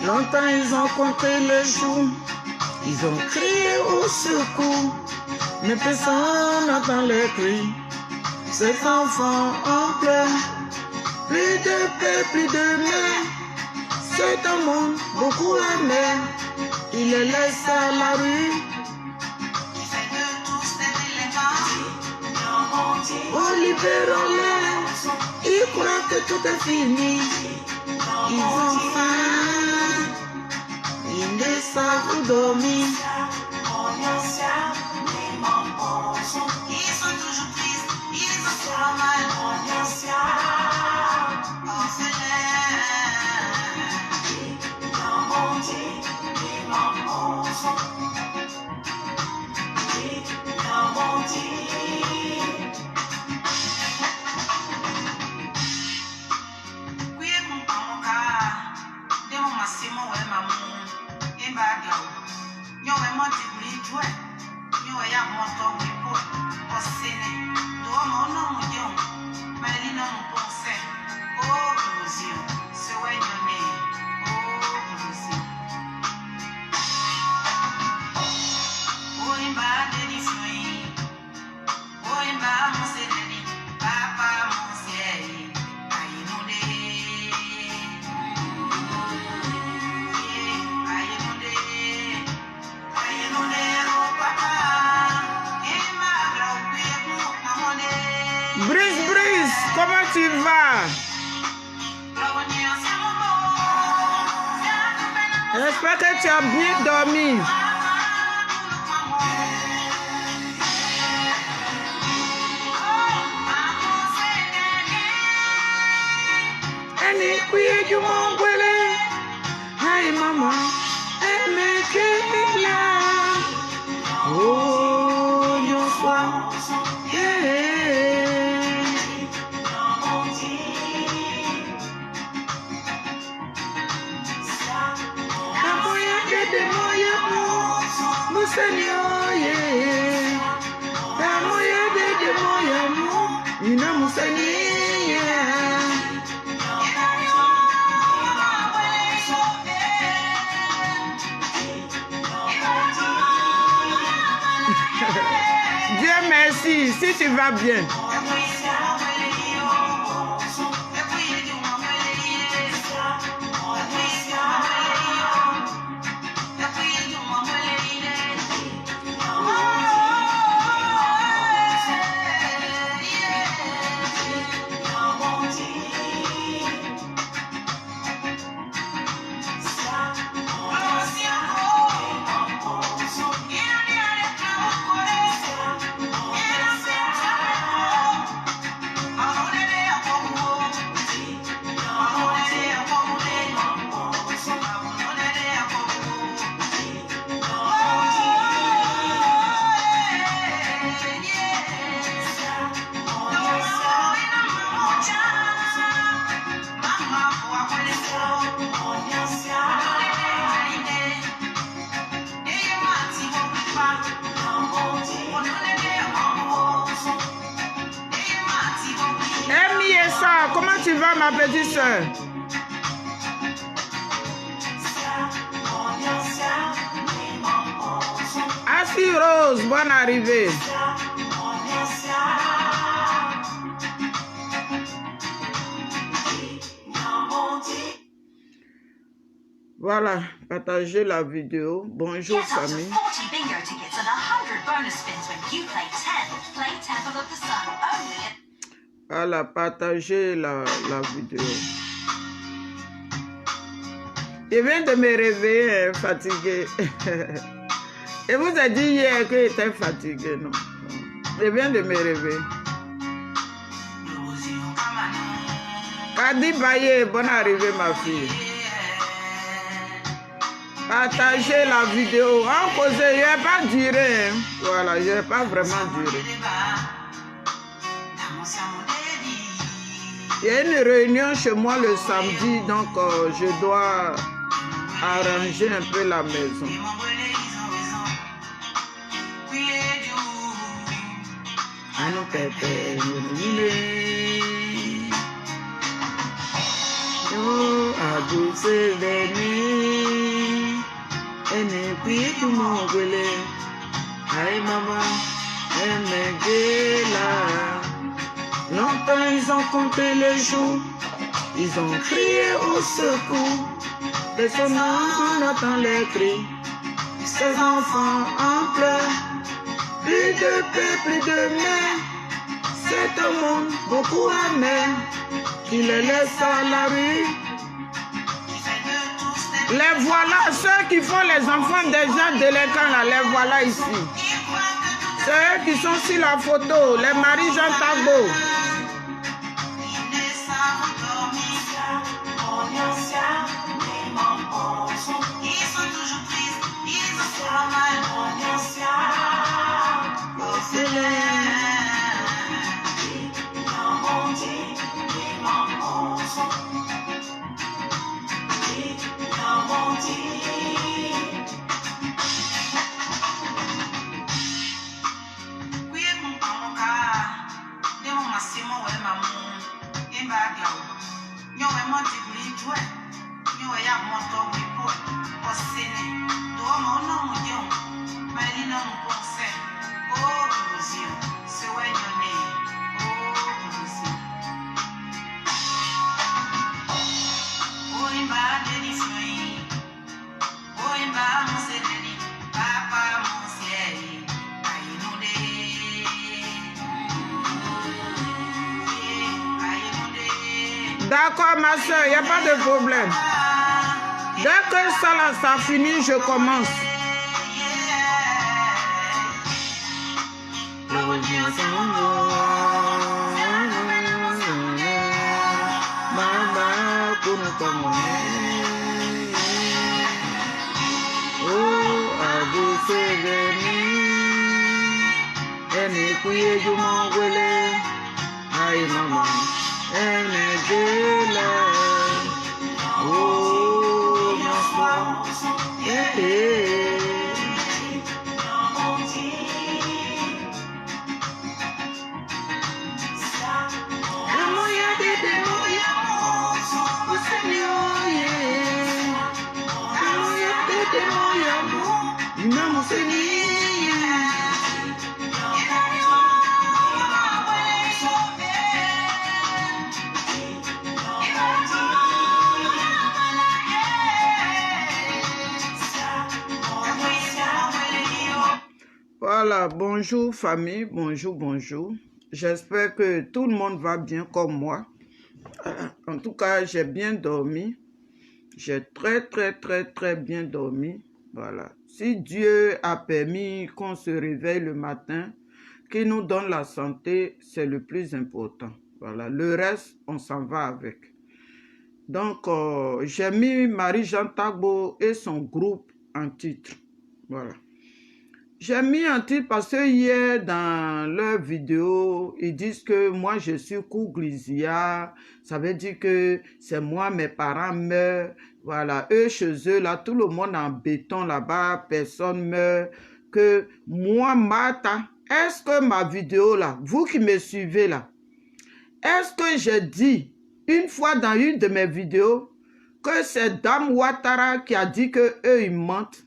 Longtemps ils ont compté les jours, ils ont crié au secours, mais personne n'entend les cris. Ces enfants en pleurent, plus de paix, plus de mer. C'est un monde beaucoup amer, il les laisse à la rue. Oh, libérons-les, ils croient que tout est fini. Ils ont faim, ils ne savent où dormir. Ils sont toujours tristes, ils ont trop mal. Brice, comment tu vas? J'espère que tu as bien dormi. Du Mongolé, hey maman, oh, yo soir, Dieu merci, si tu vas bien. Comment tu vas, ma petite soeur? Assis Rose, bonne arrivée. Voilà, partagez la vidéo. Bonjour famille. Voilà, partagez la vidéo. Je viens de me réveiller fatigué. Je vous ai dit hier que j'étais fatigué, non? Je viens de me réveiller. Kadi Baye, bonne arrivée ma fille. Partagez la vidéo. En cause, je n'ai pas duré. Hein. Voilà, je n'ai pas vraiment duré. Il y a une réunion chez moi le samedi, donc je dois arranger un peu la maison. Longtemps ils ont compté les jours, ils ont crié au secours. Personne n'entend les cris, ces enfants en pleurs. Plus de paix, plus de mer, c'est un monde beaucoup amer qui les laisse à la rue. Les voilà, ceux qui font les enfants des gens délinquants là, les voilà ici. Ceux qui sont sur la photo, les maris Jean Tagbo. D'accord, ma soeur, il n'y a pas de problème. Dès que ça finit, je commence. Voilà, bonjour famille, bonjour, bonjour. J'espère que tout le monde va bien comme moi. En tout cas, j'ai bien dormi. J'ai très bien dormi. Voilà. Si Dieu a permis qu'on se réveille le matin, qu'il nous donne la santé, c'est le plus important. Voilà. Le reste, on s'en va avec. Donc, j'ai mis Marie-Jean Tagbo et son groupe en titre. Voilà. J'ai mis un titre parce que hier, dans leur vidéo, ils disent que moi, je suis Kouglisia. Ça veut dire que c'est moi, mes parents meurent. Voilà, eux, chez eux, là, tout le monde en béton là-bas, personne meurt. Que moi, Martha, est-ce que ma vidéo là, vous qui me suivez là, est-ce que j'ai dit une fois dans une de mes vidéos que c'est Dame Ouattara qui a dit que eux ils mentent?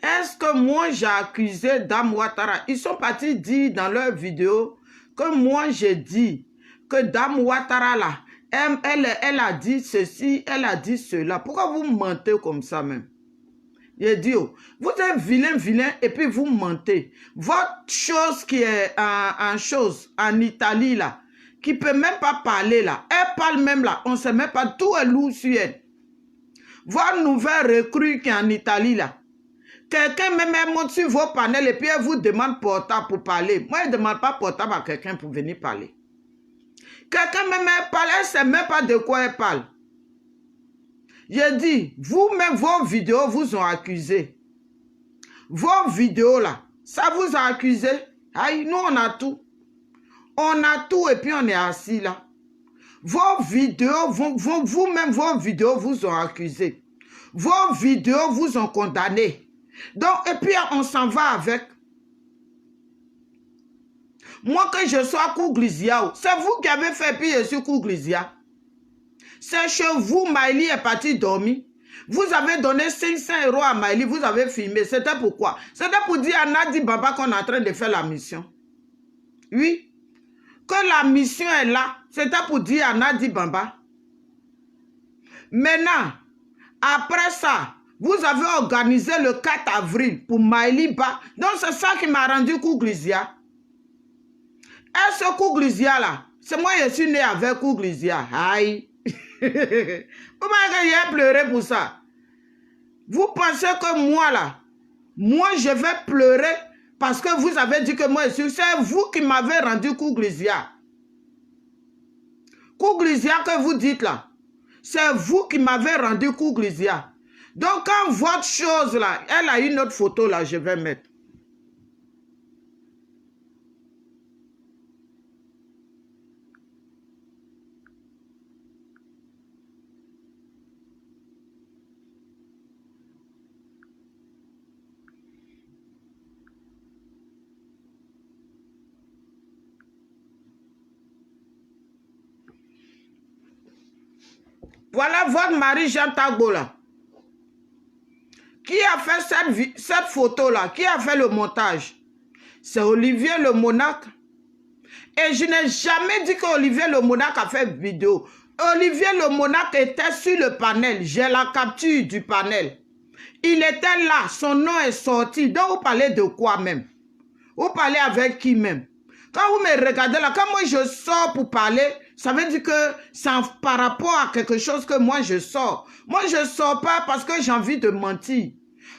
Est-ce que moi j'ai accusé Dame Ouattara? Ils sont partis dire dans leur vidéo que moi j'ai dit que Dame Ouattara là, elle a dit ceci, elle a dit cela. Pourquoi vous mentez comme ça même? Il dit, oh, vous êtes vilain, et puis vous mentez. Votre chose qui est en Italie là, qui peut même pas parler là, elle parle même là, on ne sait même pas d'où elle loue sur elle. Votre nouvelle recrue qui est en Italie là, quelqu'un même monte sur vos panels et puis elle vous demande portable pour parler. Moi, je ne demande pas portable à quelqu'un pour venir parler. Quelqu'un même parle, elle ne sait même pas de quoi elle parle. J'ai dit, vous-même, vos vidéos vous ont accusé. Vos vidéos là, ça vous a accusé. Aïe, nous on a tout. On a tout et puis on est assis là. Vos vidéos, vous-même, vos vidéos vous ont accusé. Vos vidéos vous ont condamné. Donc, et puis on s'en va avec. Moi, que je sois Kouglisia, c'est vous qui avez fait, puis je suis Kouglisia. C'est chez vous, Maïli est parti dormir. Vous avez donné 500 € à Maïli, vous avez filmé. C'était pourquoi? C'était pour dire à Nadi Baba qu'on est en train de faire la mission. Oui. Que la mission est là. C'était pour dire à Nadi Baba. Maintenant, après ça, vous avez organisé le 4 avril pour Maïli Ba. Donc c'est ça qui m'a rendu Kouglisia. Et ce Kouglisia là, c'est moi je suis né avec Kouglisia. Aïe. Vous m'avez pleuré pour ça. Vous pensez que moi là, moi je vais pleurer parce que vous avez dit que moi je suis... C'est vous qui m'avez rendu Kouglisia. Kouglisia que vous dites là, c'est vous qui m'avez rendu Kouglisia. Donc quand votre chose là, elle a une autre photo là, je vais mettre. Voilà votre mari Jean Tagbo là. Qui a fait cette photo-là? Qui a fait le montage? C'est Olivier le Monarque. Et je n'ai jamais dit qu'Olivier le Monarque a fait vidéo. Olivier le Monarque était sur le panel. J'ai la capture du panel. Il était là. Son nom est sorti. Donc vous parlez de quoi même? Vous parlez avec qui même? Quand vous me regardez là, quand moi je sors pour parler, ça veut dire que c'est par rapport à quelque chose que moi je sors. Moi je ne sors pas parce que j'ai envie de mentir.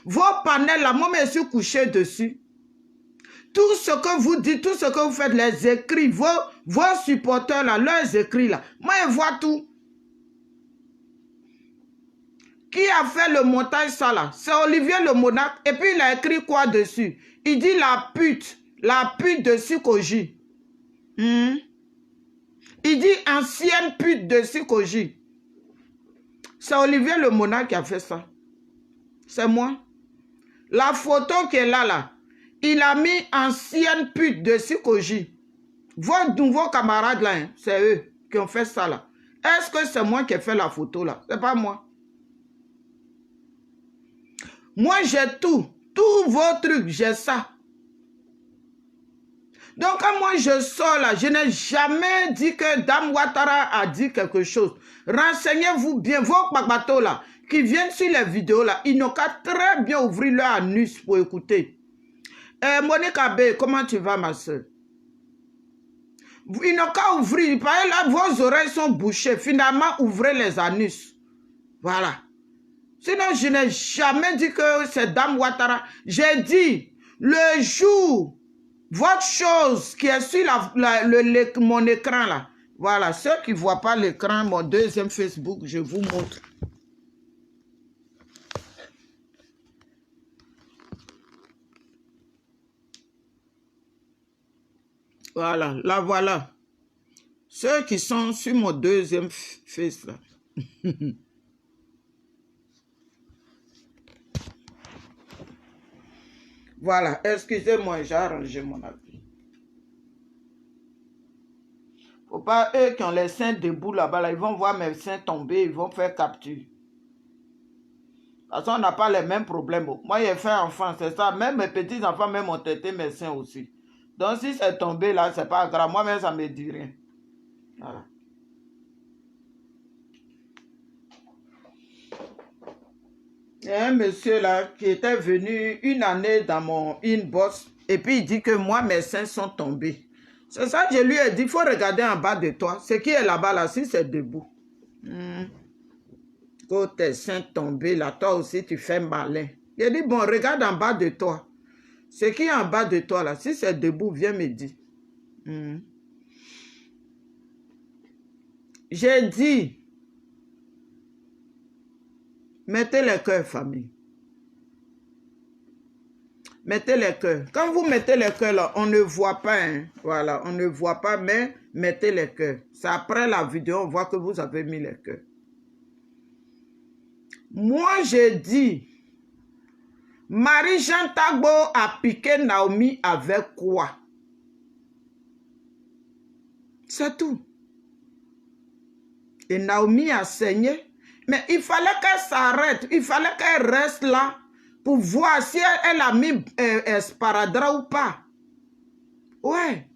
Vos panels là, moi je suis couché dessus. Tout ce que vous dites, tout ce que vous faites, les écrits, vos supporters là, leurs écrits là, moi je vois tout. Qui a fait le montage ça là? C'est Olivier le Monarque. Et puis il a écrit quoi dessus? Il dit la pute de Sikoji. Il dit ancienne pute de Sikoji. C'est Olivier le Monarque qui a fait ça. C'est moi. La photo qui est là, il a mis ancienne pute de Sikoji. Vos nouveaux camarades là, hein, c'est eux qui ont fait ça là. Est-ce que c'est moi qui ai fait la photo là? C'est pas moi. Moi j'ai tout. Tous vos trucs, j'ai ça. Donc, quand moi je sors là, je n'ai jamais dit que Dame Ouattara a dit quelque chose. Renseignez-vous bien, vos bateaux là, qui viennent sur les vidéos là, ils n'ont qu'à très bien ouvrir leur anus pour écouter. Monique Abbé, comment tu vas ma soeur? Ils n'ont qu'à ouvrir, parce que là, vos oreilles sont bouchées. Finalement, ouvrez les anus. Voilà. Sinon, je n'ai jamais dit que c'est Dame Ouattara. J'ai dit, le jour... Votre chose qui est sur mon écran là. Voilà, ceux qui ne voient pas l'écran, mon deuxième Facebook, je vous montre. Voilà, là voilà. Ceux qui sont sur mon deuxième face là. Voilà, excusez-moi, j'ai arrangé mon habit. Faut pas, eux qui ont les seins debout là-bas, là, ils vont voir mes seins tomber, ils vont faire capture. De toute façon, on n'a pas les mêmes problèmes. Moi, j'ai fait enfant, c'est ça. Même mes petits-enfants, même ont têté mes seins aussi. Donc, si c'est tombé là, c'est pas grave. Moi-même, ça me dit rien. Voilà. Il y a un monsieur là qui était venu une année dans mon inbox et puis il dit que moi, mes seins sont tombés. C'est ça que je lui ai dit, il faut regarder en bas de toi. Ce qui est là-bas, là, si c'est debout. Quand tes seins tombés, là, toi aussi, tu fais malin. Il a dit, bon, regarde en bas de toi. Ce qui est en bas de toi, là, si c'est debout, viens me dire. J'ai dit, Mettez les cœurs, famille. Mettez les cœurs. Quand vous mettez les cœurs là, on ne voit pas. Hein. Voilà, on ne voit pas, mais mettez les cœurs. C'est après la vidéo, on voit que vous avez mis les cœurs. Moi, j'ai dit, Marie-Jean Tagbo a piqué Naomi avec quoi? C'est tout. Et Naomi a saigné. Mais il fallait qu'elle s'arrête. Il fallait qu'elle reste là pour voir si elle a mis sparadrap ou pas. Ouais.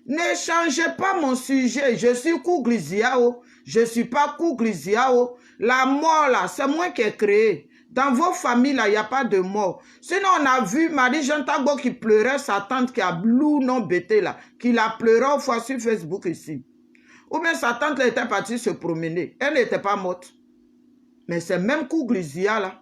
Ne changez pas mon sujet. Je suis Kougliziao. Je ne suis pas Kougliziao. La mort là, c'est moi qui ai créé. Dans vos familles là, il n'y a pas de mort. Sinon, on a vu Marie-Jean Tagbo qui pleurait, sa tante qui a blue non bêté là, qui l'a pleuré une fois sur Facebook ici. Ou bien sa tante elle était partie se promener. Elle n'était pas morte. Mais c'est même Kouglizia là.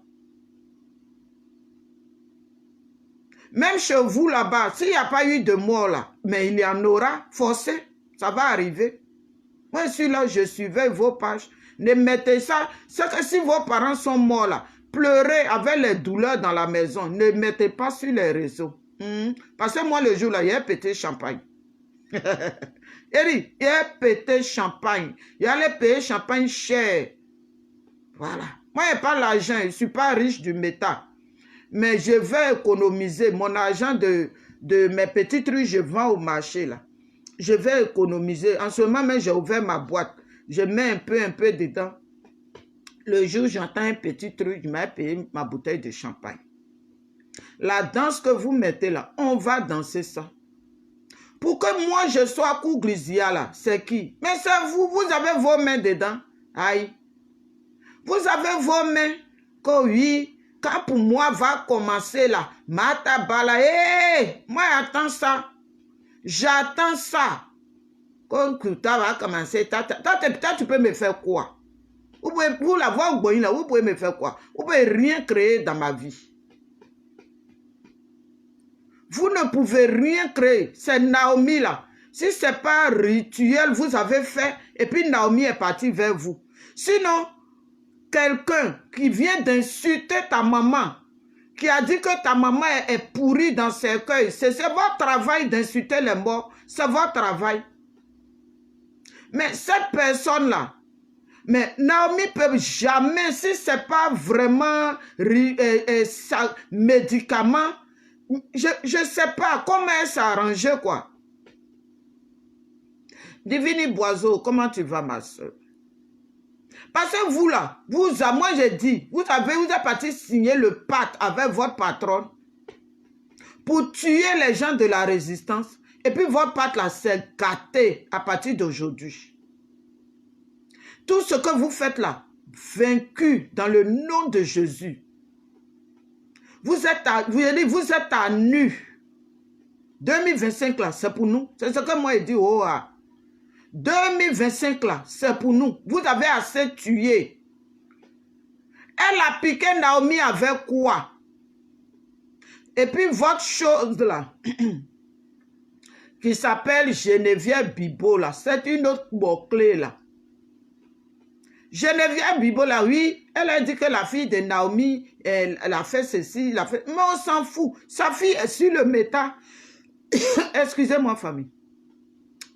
Même chez vous là-bas, s'il n'y a pas eu de mort là, mais il y en aura, forcé, ça va arriver. Moi, je suis là, je suivais vos pages. Ne mettez ça, c'est que si vos parents sont morts là, pleurez avec les douleurs dans la maison, ne mettez pas sur les réseaux. Parce que moi, le jour là, il y a pété champagne. Il y a pété champagne. Il allait payer champagne cher. Voilà. Moi, je n'ai pas l'argent, je ne suis pas riche du métal. Mais je vais économiser mon argent de mes petits trucs, je vends au marché là. Je vais économiser. En ce moment, j'ai ouvert ma boîte. Je mets un peu dedans. Le jour, j'entends un petit truc, je m'ai payé ma bouteille de champagne. La danse que vous mettez là, on va danser ça. Pour que moi, je sois Kouglizia là, c'est qui? Mais c'est vous, vous avez vos mains dedans. Aïe. Vous avez vos mains. Que oui, quand pour moi va commencer là, Matabala, hé, moi j'attends ça. J'attends ça. Quand tu vas commencer, peut-être tu peux me faire quoi? Vous la voir là, vous pouvez me faire quoi? Vous pouvez rien créer dans ma vie. Vous ne pouvez rien créer. C'est Naomi là. Si ce n'est pas rituel, vous avez fait, et puis Naomi est partie vers vous. Sinon, quelqu'un qui vient d'insulter ta maman, qui a dit que ta maman est pourrie dans ses cœurs, c'est votre travail d'insulter les morts, c'est votre travail. Mais cette personne-là, mais Naomi ne peut jamais, si ce n'est pas vraiment médicament, je ne sais pas comment elle s'est arrangée, quoi. Divini Boiseau, comment tu vas, ma soeur? Parce que vous là, moi j'ai dit, vous êtes parti signer le pacte avec votre patron pour tuer les gens de la résistance. Et puis votre pacte là, c'est gâté à partir d'aujourd'hui. Tout ce que vous faites là, vaincu dans le nom de Jésus. Vous êtes à nu. 2025 là, c'est pour nous. C'est ce que moi j'ai dit. Oh, ah. 2025 là, c'est pour nous. Vous avez assez tué. Elle a piqué Naomi avec quoi? Et puis votre chose là, qui s'appelle Geneviève Bibo là, c'est une autre boucle là. Geneviève Bibo là, oui, elle a dit que la fille de Naomi, elle a fait ceci, elle a fait... Mais on s'en fout. Sa fille est sur le méta. Excusez-moi, famille.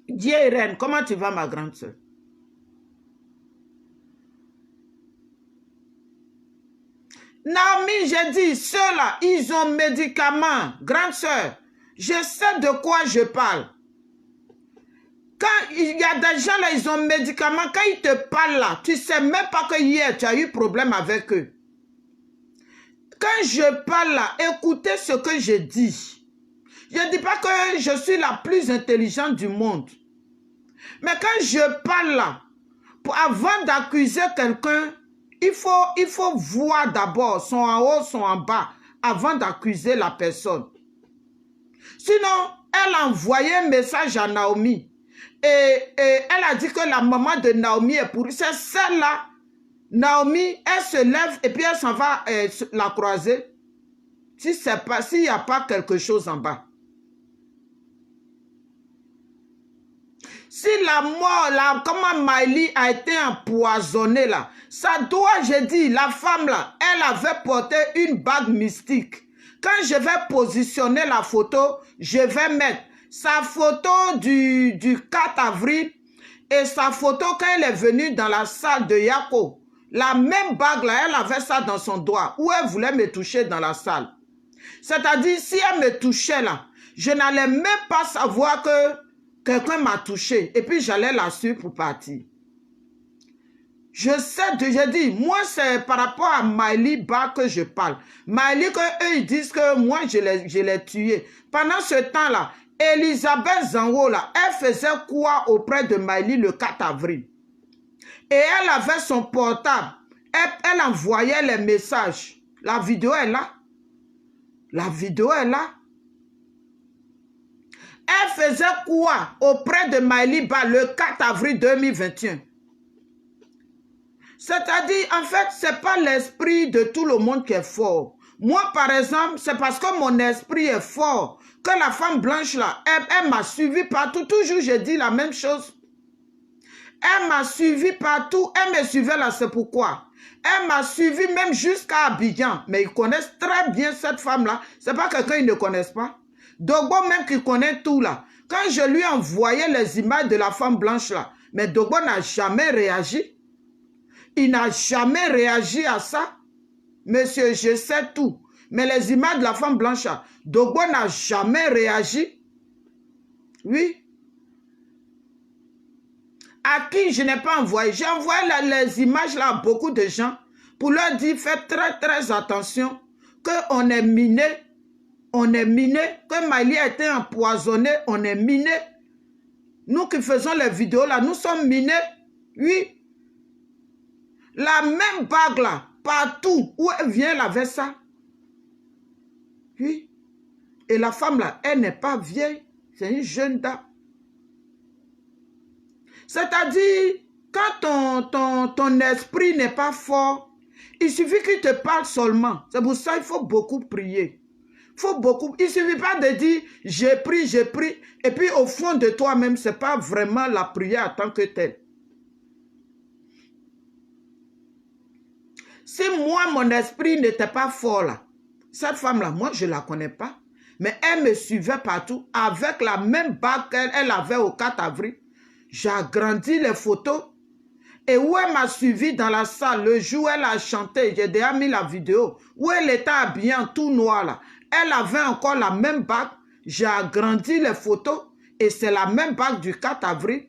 Dieu est reine, comment tu vas, ma grande soeur? Naomi, j'ai dit, ceux-là, ils ont médicaments. Grande soeur, je sais de quoi je parle. Quand il y a des gens là, ils ont médicaments, quand ils te parlent là, tu ne sais même pas que hier, tu as eu problème avec eux. Quand je parle là, écoutez ce que je dis. Je ne dis pas que je suis la plus intelligente du monde. Mais quand je parle là, avant d'accuser quelqu'un, il faut voir d'abord son en haut, son en bas, avant d'accuser la personne. Sinon, elle a envoyé un message à Naomi. Et elle a dit que la maman de Naomi est pourrie. C'est celle-là. Naomi, elle se lève et puis elle s'en va la croiser. S'il n'y a pas quelque chose en bas. Si la mort, là, comment Miley a été empoisonnée là, ça doit, je dis, la femme là, elle avait porté une bague mystique. Quand je vais positionner la photo, je vais mettre sa photo du 4 avril et sa photo quand elle est venue dans la salle de Yako. La même bague là, elle avait ça dans son doigt où elle voulait me toucher dans la salle. C'est-à-dire, si elle me touchait là, je n'allais même pas savoir que quelqu'un m'a touché. Et puis, j'allais la suivre pour partir. Je sais, je dis, moi, c'est par rapport à Miley Ba que je parle. Miley, eux, ils disent que moi, je l'ai tué. Pendant ce temps-là, Elisabeth Zango, là, elle faisait quoi auprès de Miley le 4 avril? Et elle avait son portable. Elle envoyait les messages. La vidéo est là. La vidéo est là. Elle faisait quoi auprès de Miley Ba le 4 avril 2021? C'est-à-dire, en fait, ce n'est pas l'esprit de tout le monde qui est fort. Moi, par exemple, c'est parce que mon esprit est fort que la femme blanche, là, elle m'a suivi partout. Toujours, je dis la même chose. Elle m'a suivi partout. Elle me suivait là, c'est pourquoi. Elle m'a suivi même jusqu'à Abidjan. Mais ils connaissent très bien cette femme-là. Ce n'est pas quelqu'un qu'ils ne connaissent pas. Dogbo même qui connaît tout là. Quand je lui envoyais les images de la femme blanche là, mais Dogbo n'a jamais réagi. Il n'a jamais réagi à ça. Monsieur, je sais tout. Mais les images de la femme blanche, Dogbo n'a jamais réagi. Oui. À qui je n'ai pas envoyé? J'ai envoyé les images là à beaucoup de gens pour leur dire, faites très très attention qu'on est miné. On est miné. Que Miley a été empoisonné, on est miné. Nous qui faisons les vidéos là, nous sommes minés. Oui. La même bague là, partout où elle vient, elle avait ça. Oui. Et la femme là, elle n'est pas vieille. C'est une jeune dame. C'est-à-dire, quand ton esprit n'est pas fort, il suffit qu'il te parle seulement. C'est pour ça qu'il faut beaucoup prier. Faut beaucoup. Il ne suffit pas de dire, j'ai pris, et puis au fond de toi-même, ce n'est pas vraiment la prière en tant que telle. Si moi, mon esprit n'était pas fort là, cette femme-là, moi, je ne la connais pas. Mais elle me suivait partout avec la même bague qu'elle avait au 4 avril. J'ai agrandi les photos. Et où elle m'a suivi dans la salle, le jour où elle a chanté, j'ai déjà mis la vidéo, où elle était habillée en tout noir là. Elle avait encore la même bague. J'ai agrandi les photos et c'est la même bague du 4 avril.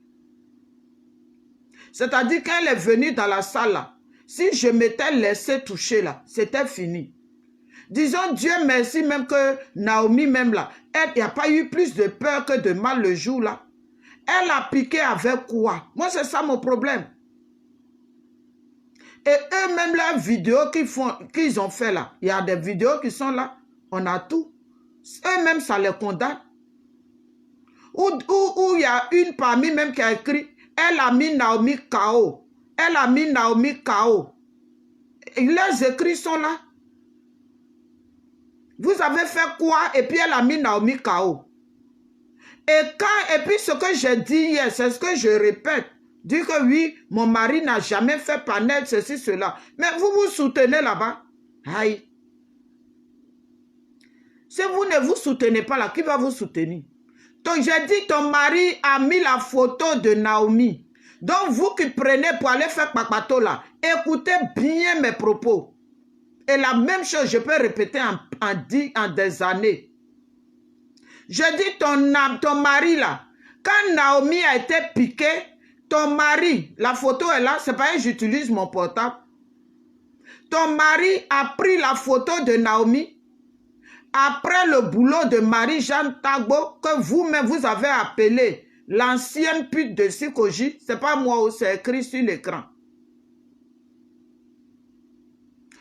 C'est-à-dire qu'elle est venue dans la salle là. Si je m'étais laissé toucher là, c'était fini. Disons Dieu merci même que Naomi même là, il n'y a pas eu plus de peur que de mal le jour là. Elle a piqué avec quoi? Moi c'est ça mon problème. Et eux-mêmes leurs vidéos qu'ils ont fait là, il y a des vidéos qui sont là, on a tout. Eux-mêmes ça les condamne. Ou il y a une parmi même qui a écrit, elle a mis Naomi KO. Elle a mis Naomi KO. Et leurs écrits sont là. Vous avez fait quoi? Et puis elle a mis Naomi KO. Et puis ce que j'ai dit hier, c'est ce que je répète. Dit que oui, mon mari n'a jamais fait panel, ceci, cela. Mais vous vous soutenez là-bas. Aïe. Si vous ne vous soutenez pas là, qui va vous soutenir? Donc j'ai dit, ton mari a mis la photo de Naomi. Donc vous qui prenez pour aller faire papato là, écoutez bien mes propos. Et la même chose, je peux répéter en des années. Je dis, ton mari là, quand Naomi a été piquée, ton mari, la photo est là, c'est pas que j'utilise mon portable. Ton mari a pris la photo de Naomi après le boulot de Marie-Jeanne Tagbo que vous-même vous avez appelé l'ancienne pute de Sikoji. C'est pas moi, c'est écrit sur l'écran.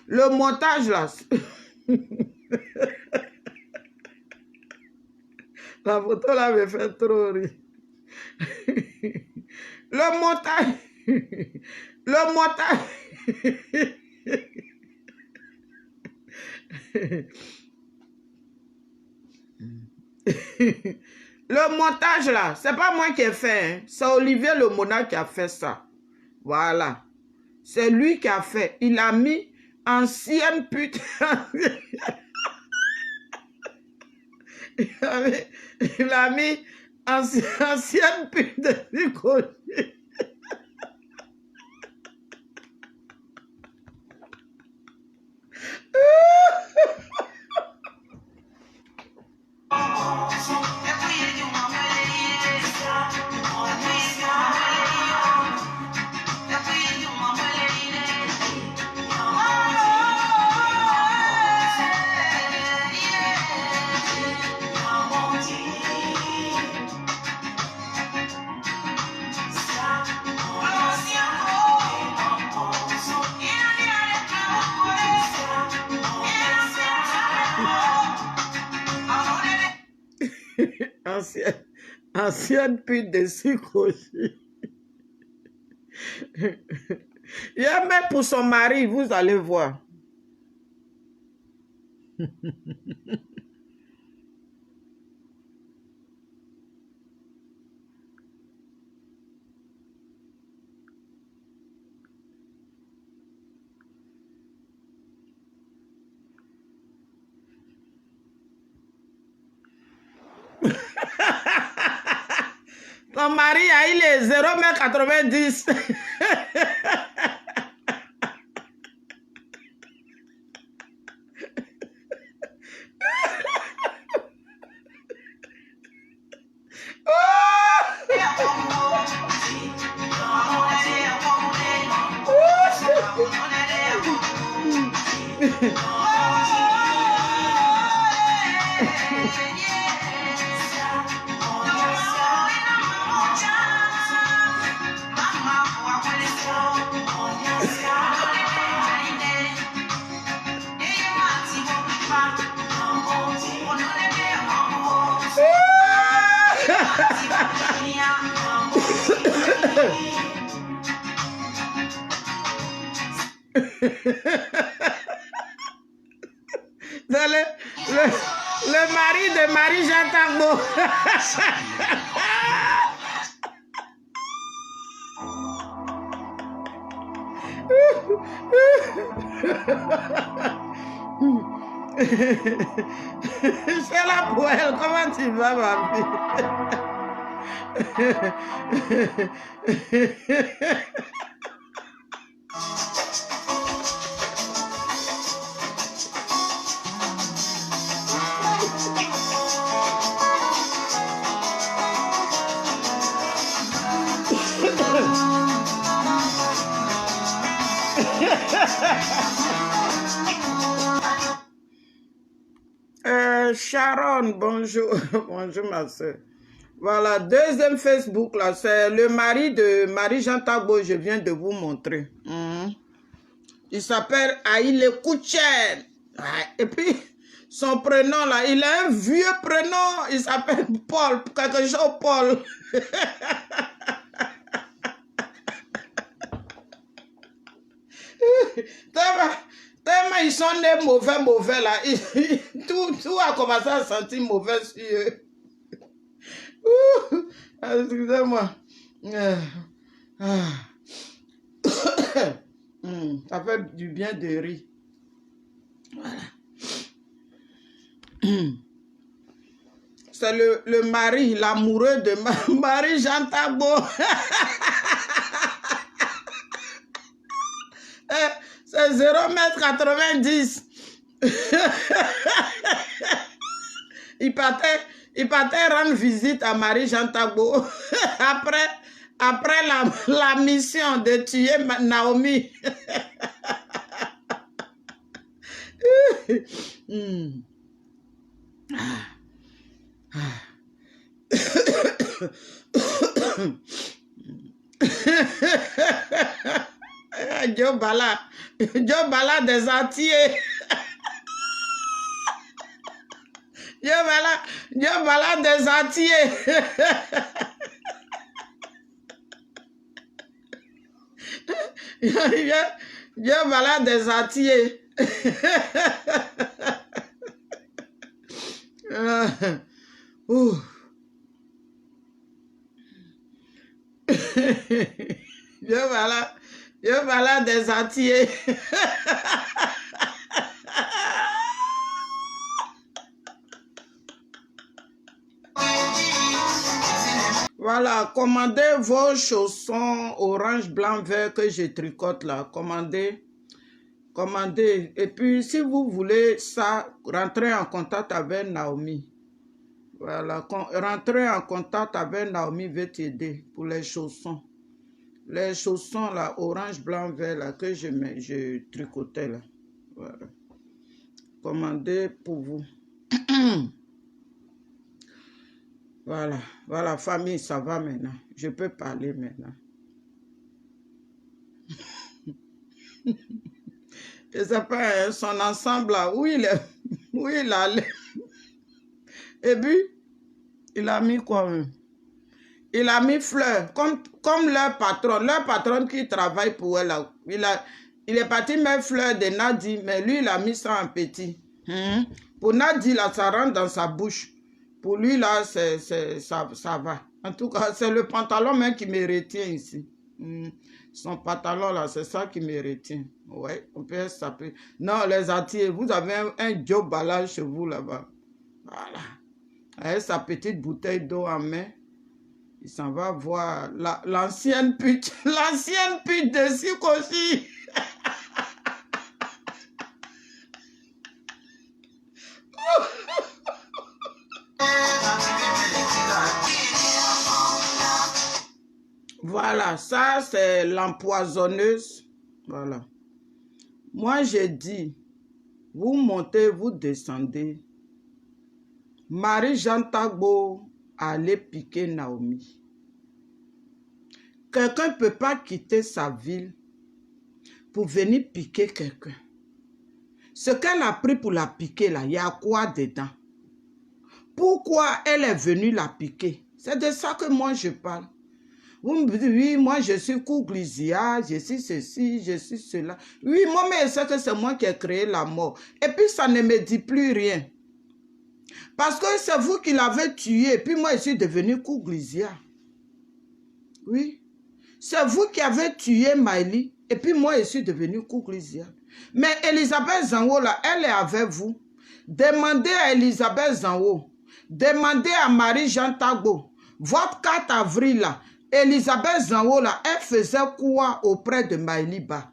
Le montage là. La photo là me fait trop rire. Le montage. Le montage. Le montage là, c'est pas moi qui ai fait. Hein. C'est Olivier Le Mona qui a fait ça. Voilà. C'est lui qui a fait. Il a mis ancienne pute. il a mis ancienne pute de psychologie. Ancienne pute de psychologie. Il y a même pour son mari, vous allez voir. Ton mari, il est 0,90 m. Le mari de Marie-Jean Tagbo. C'est la poêle, comment tu vas, ma fille? Sharon, bonjour. Bonjour ma soeur. Voilà, deuxième Facebook, là, c'est le mari de Marie-Jean Tagbo, je viens de vous montrer. Il s'appelle Aïle Kouchen. Et puis, son prénom, là, il a un vieux prénom, il s'appelle Paul, quelque chose Paul. Tellement ils sont nés mauvais là. Tout a commencé à sentir mauvais sur eux. Excusez-moi. Ça fait du bien de rire. Voilà. C'est le mari, l'amoureux de Marie-Jean Tagbo. C'est 0,90 m. Il partait rendre visite à Marie-Jean Tagbo. Après la mission de tuer Naomi. Joe Bala des Antillais. Joe Bala des Antillais. Joe Bala des Antillais. Je parlais des Antillais. Voilà, commandez vos chaussons orange, blanc, vert que je tricote là. Commandez. Commandez. Et puis, si vous voulez ça, rentrez en contact avec Naomi. Voilà, rentrez en contact avec Naomi, va t'aider pour les chaussons. Les chaussons là, orange, blanc, vert là, que je tricotais là. Voilà. Commandez pour vous. Voilà, voilà, famille, ça va maintenant. Je peux parler maintenant. Je sais pas, son ensemble là, où il est, où il allait. Et puis, il a mis quoi? Il a mis fleurs, comme leur patronne qui travaille pour elle là. Il est parti mettre fleurs de Nadi, mais lui, il a mis ça en petit. Pour Nadi, là, ça rentre dans sa bouche. Pour lui, là, ça va. En tout cas, c'est le pantalon même qui me retient ici. Son pantalon, là, c'est ça qui me retient. Ouais, on peut s'appeler. Non, les Antillais, vous avez un job balage chez vous, là-bas. Voilà. Avec sa petite bouteille d'eau en main, il s'en va voir l'ancienne pute. L'ancienne pute de Sikosi. Voilà, ça c'est l'empoisonneuse. Voilà. Moi j'ai dit, vous montez, vous descendez. Marie-Jeanne Tagbo allait piquer Naomi. Quelqu'un ne peut pas quitter sa ville pour venir piquer quelqu'un. Ce qu'elle a pris pour la piquer là, il y a quoi dedans? Pourquoi elle est venue la piquer? C'est de ça que moi je parle. Vous me dites, oui, moi je suis Kouglisia, je suis ceci, je suis cela. Oui, moi, mais je sais que c'est moi qui ai créé la mort. Et puis ça ne me dit plus rien. Parce que c'est vous qui l'avez tué, et puis moi je suis devenu Kouglisia. Oui. C'est vous qui avez tué Maïli, et puis moi je suis devenu Kouglisia. Mais Elisabeth Zanwo, là, elle est avec vous. Demandez à Elisabeth Zanwo, demandez à Marie-Jeanne Tagbo, votre 4 avril là, Elisabeth Zanwo, là, elle faisait quoi auprès de Maïli Ba?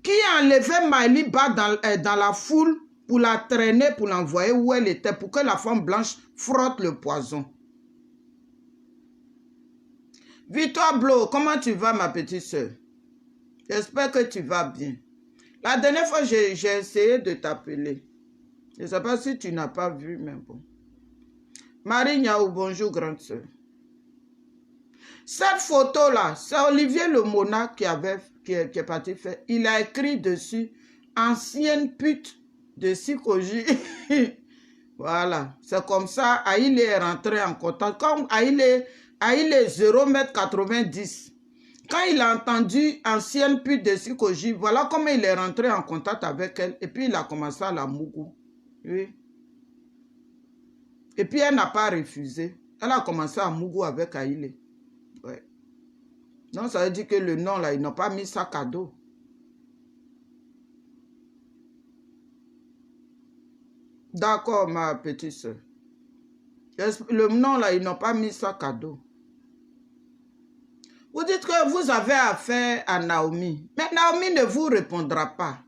Qui a enlevé Maïli Ba dans la foule pour la traîner, pour l'envoyer où elle était, pour que la femme blanche frotte le poison? Victoire Blo, comment tu vas, ma petite soeur? J'espère que tu vas bien. La dernière fois, j'ai essayé de t'appeler. Je ne sais pas si tu n'as pas vu, mais bon. Marie Niaou, bonjour, grande soeur. Cette photo-là, c'est Olivier Le Mona qui est parti faire. Il a écrit dessus, ancienne pute de Sikoji. Voilà, c'est comme ça, Aïlé est rentré en contact. Comme Aïlé 0,90 m. Quand il a entendu ancienne pute de Sikoji, voilà comment il est rentré en contact avec elle. Et puis il a commencé à la mougou. Oui. Et puis elle n'a pas refusé. Elle a commencé à mougou avec Aïlé. Ouais. Non, ça veut dire que le nom là, ils n'ont pas mis ça cadeau. D'accord, ma petite soeur. Le nom là, ils n'ont pas mis ça cadeau. Vous dites que vous avez affaire à Naomi. Mais Naomi ne vous répondra pas.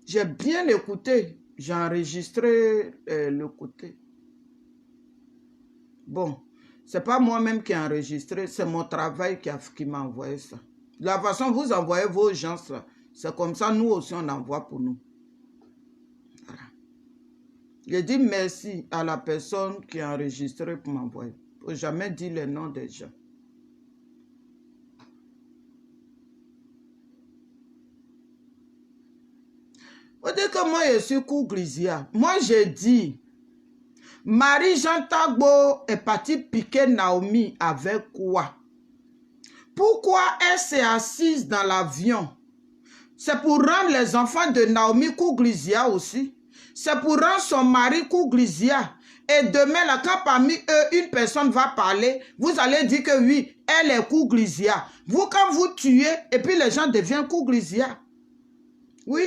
J'ai bien écouté. J'ai enregistré le côté. Bon, c'est pas moi-même qui ai enregistré. C'est mon travail qui m'a envoyé ça. De la façon vous envoyez vos gens, c'est comme ça, nous aussi, on envoie pour nous. Voilà. Je dis merci à la personne qui a enregistré pour m'envoyer. Il ne faut jamais dire les noms des gens. Vous dites que moi, je suis Kouglisia. Moi, j'ai dit, Marie-Jeanne Tagbo est partie piquer Naomi avec quoi? Pourquoi elle s'est assise dans l'avion? C'est pour rendre les enfants de Naomi Kouglisia aussi. C'est pour rendre son mari Kouglisia. Et demain, là, quand parmi eux, une personne va parler, vous allez dire que oui, elle est Kouglisia. Vous, quand vous tuez, et puis les gens deviennent Kouglisia. Oui,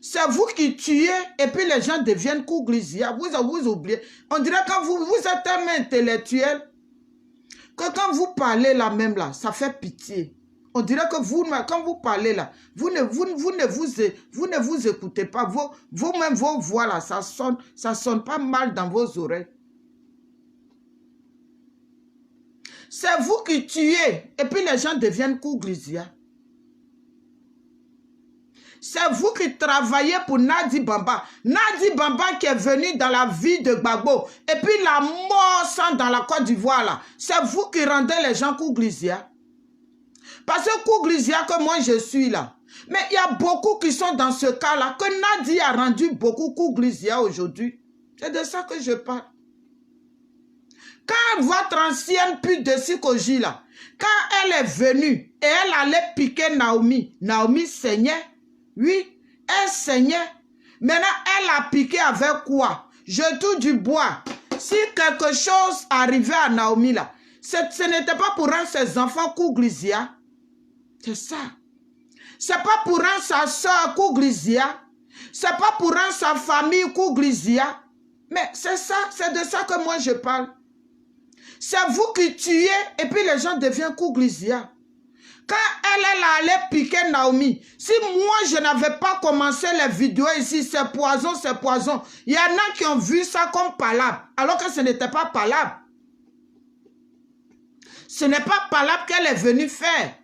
c'est vous qui tuez, et puis les gens deviennent Kouglisia. Vous oubliez. On dirait que vous êtes tellement intellectuel, que quand vous parlez là même là, ça fait pitié. On dirait que vous, quand vous parlez là, vous ne vous écoutez pas. Vous-même, vos voix là, ça sonne pas mal dans vos oreilles. C'est vous qui tuez, et puis les gens deviennent Kouglisia. C'est vous qui travaillez pour Nadi Bamba. Nadi Bamba qui est venu dans la vie de Gbagbo. Et puis la mort sans dans la Côte d'Ivoire là. C'est vous qui rendez les gens Kouglisia. Parce que Kouglisia que moi je suis là. Mais il y a beaucoup qui sont dans ce cas-là. Que Nadi a rendu beaucoup Kouglisia aujourd'hui. C'est de ça que je parle. Quand votre ancienne pute de Sikoji là, quand elle est venue et elle allait piquer Naomi, Naomi saignait. Oui, elle saignait. Maintenant, elle a piqué avec quoi? Je touche du bois. Si quelque chose arrivait à Naomi là, ce n'était pas pour rendre ses enfants Kouglisia. C'est ça. C'est pas pour rendre sa soeur Kouglisia. C'est pas pour rendre sa famille Kouglisia. Mais c'est ça, c'est de ça que moi je parle. C'est vous qui tuez et puis les gens deviennent Kouglisia. Quand elle allait piquer Naomi, si moi je n'avais pas commencé les vidéos ici, c'est poison, c'est poison. Il y en a qui ont vu ça comme palabre, alors que ce n'était pas palabre. Ce n'est pas palabre qu'elle est venue faire.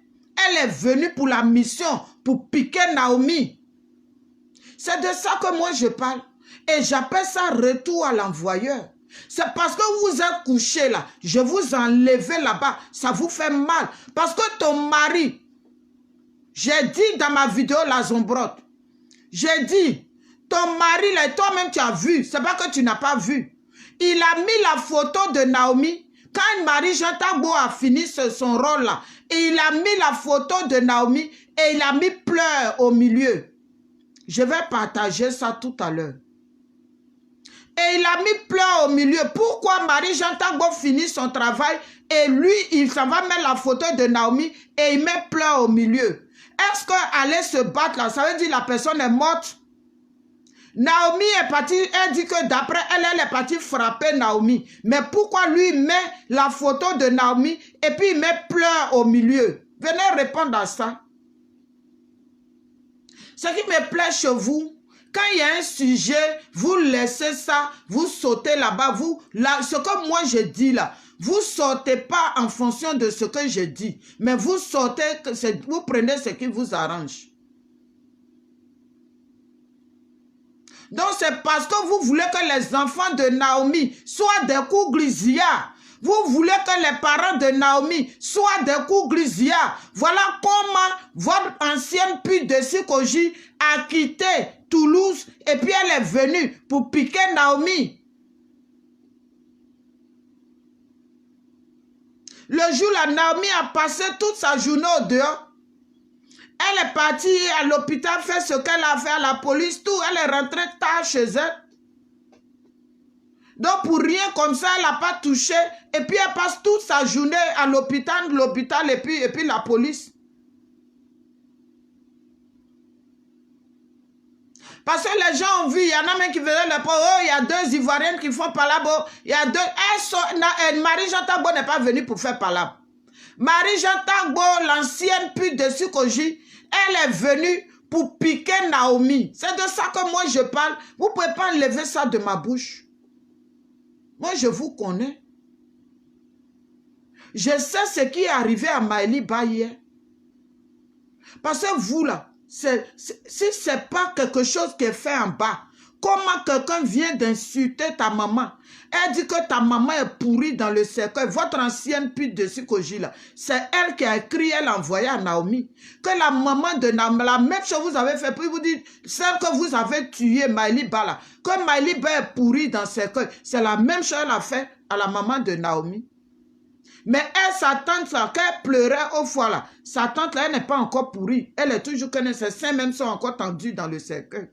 Elle est venue pour la mission, pour piquer Naomi. C'est de ça que moi je parle. Et j'appelle ça retour à l'envoyeur. C'est parce que vous êtes couché là, je vous enlève là-bas, ça vous fait mal. Parce que ton mari, j'ai dit dans ma vidéo la Zombrotte, j'ai dit, ton mari là, toi-même tu as vu, c'est pas que tu n'as pas vu. Il a mis la photo de Naomi, quand Marie-Jean Tagbo a fini son rôle là, et il a mis la photo de Naomi, et il a mis pleurs au milieu. Je vais partager ça tout à l'heure. Et il a mis pleurs au milieu. Pourquoi Marie-Jean Tagbo finit son travail et lui, il s'en va mettre la photo de Naomi et il met pleurs au milieu? Est-ce qu'aller se battre là, ça veut dire la personne est morte? Naomi est partie, elle dit que d'après elle, elle est partie frapper Naomi. Mais pourquoi lui met la photo de Naomi et puis il met pleurs au milieu? Venez répondre à ça. Ce qui me plaît chez vous, quand il y a un sujet, vous laissez ça, vous sautez là-bas, ce que moi je dis là, vous sautez pas en fonction de ce que je dis, mais vous sautez, vous prenez ce qui vous arrange. Donc c'est parce que vous voulez que les enfants de Naomi soient des Kouglisia. Vous voulez que les parents de Naomi soient des Kouglisia. Voilà comment votre ancienne pute de Sikoji a quitté Toulouse et puis elle est venue pour piquer Naomi. Le jour là, Naomi a passé toute sa journée au dehors. Elle est partie à l'hôpital faire ce qu'elle a fait à la police, tout. Elle est rentrée tard chez elle. Donc pour rien comme ça, elle n'a pas touché. Et puis elle passe toute sa journée à l'hôpital et puis la police. Parce que les gens ont vu, il y en a même qui venaient le pauvre, oh, il y a deux Ivoiriennes qui font palabre. Il y a deux. Marie-Jean Tagbo n'est pas venue pour faire palabre. Marie-Jean Tagbo, l'ancienne pute de Sikoji, elle est venue pour piquer Naomi. C'est de ça que moi je parle. Vous ne pouvez pas enlever ça de ma bouche. Moi je vous connais. Je sais ce qui est arrivé à Maëli Ba hier. Parce que vous là, si ce n'est pas quelque chose qui est fait en bas, comment quelqu'un vient d'insulter ta maman? Elle dit que ta maman est pourrie dans le cercueil. Votre ancienne pute de Sikoji là, c'est elle qui a écrit, elle a envoyé à Naomi. Que la maman de Naomi, la même chose vous avez fait, puis vous dites, celle que vous avez tuée, Maëli Ba là, que Maëli Ba est pourrie dans le cercueil, c'est la même chose qu'elle a fait à la maman de Naomi. Mais elle, sa tante là, qu'elle pleurait au foie là, sa tante là, elle n'est pas encore pourrie. Elle est toujours que ses seins même sont encore tendus dans le cercueil.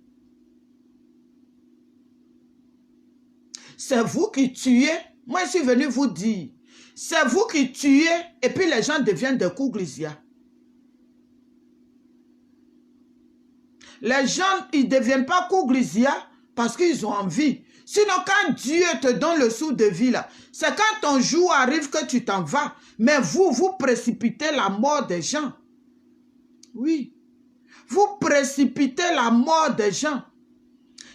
C'est vous qui tuez. Moi, je suis venu vous dire. C'est vous qui tuez et puis les gens deviennent des Kouglisia. Les gens, ils ne deviennent pas Kouglisia parce qu'ils ont envie. Sinon, quand Dieu te donne le sou de vie, c'est quand ton jour arrive que tu t'en vas. Mais vous précipitez la mort des gens. Oui. Vous précipitez la mort des gens.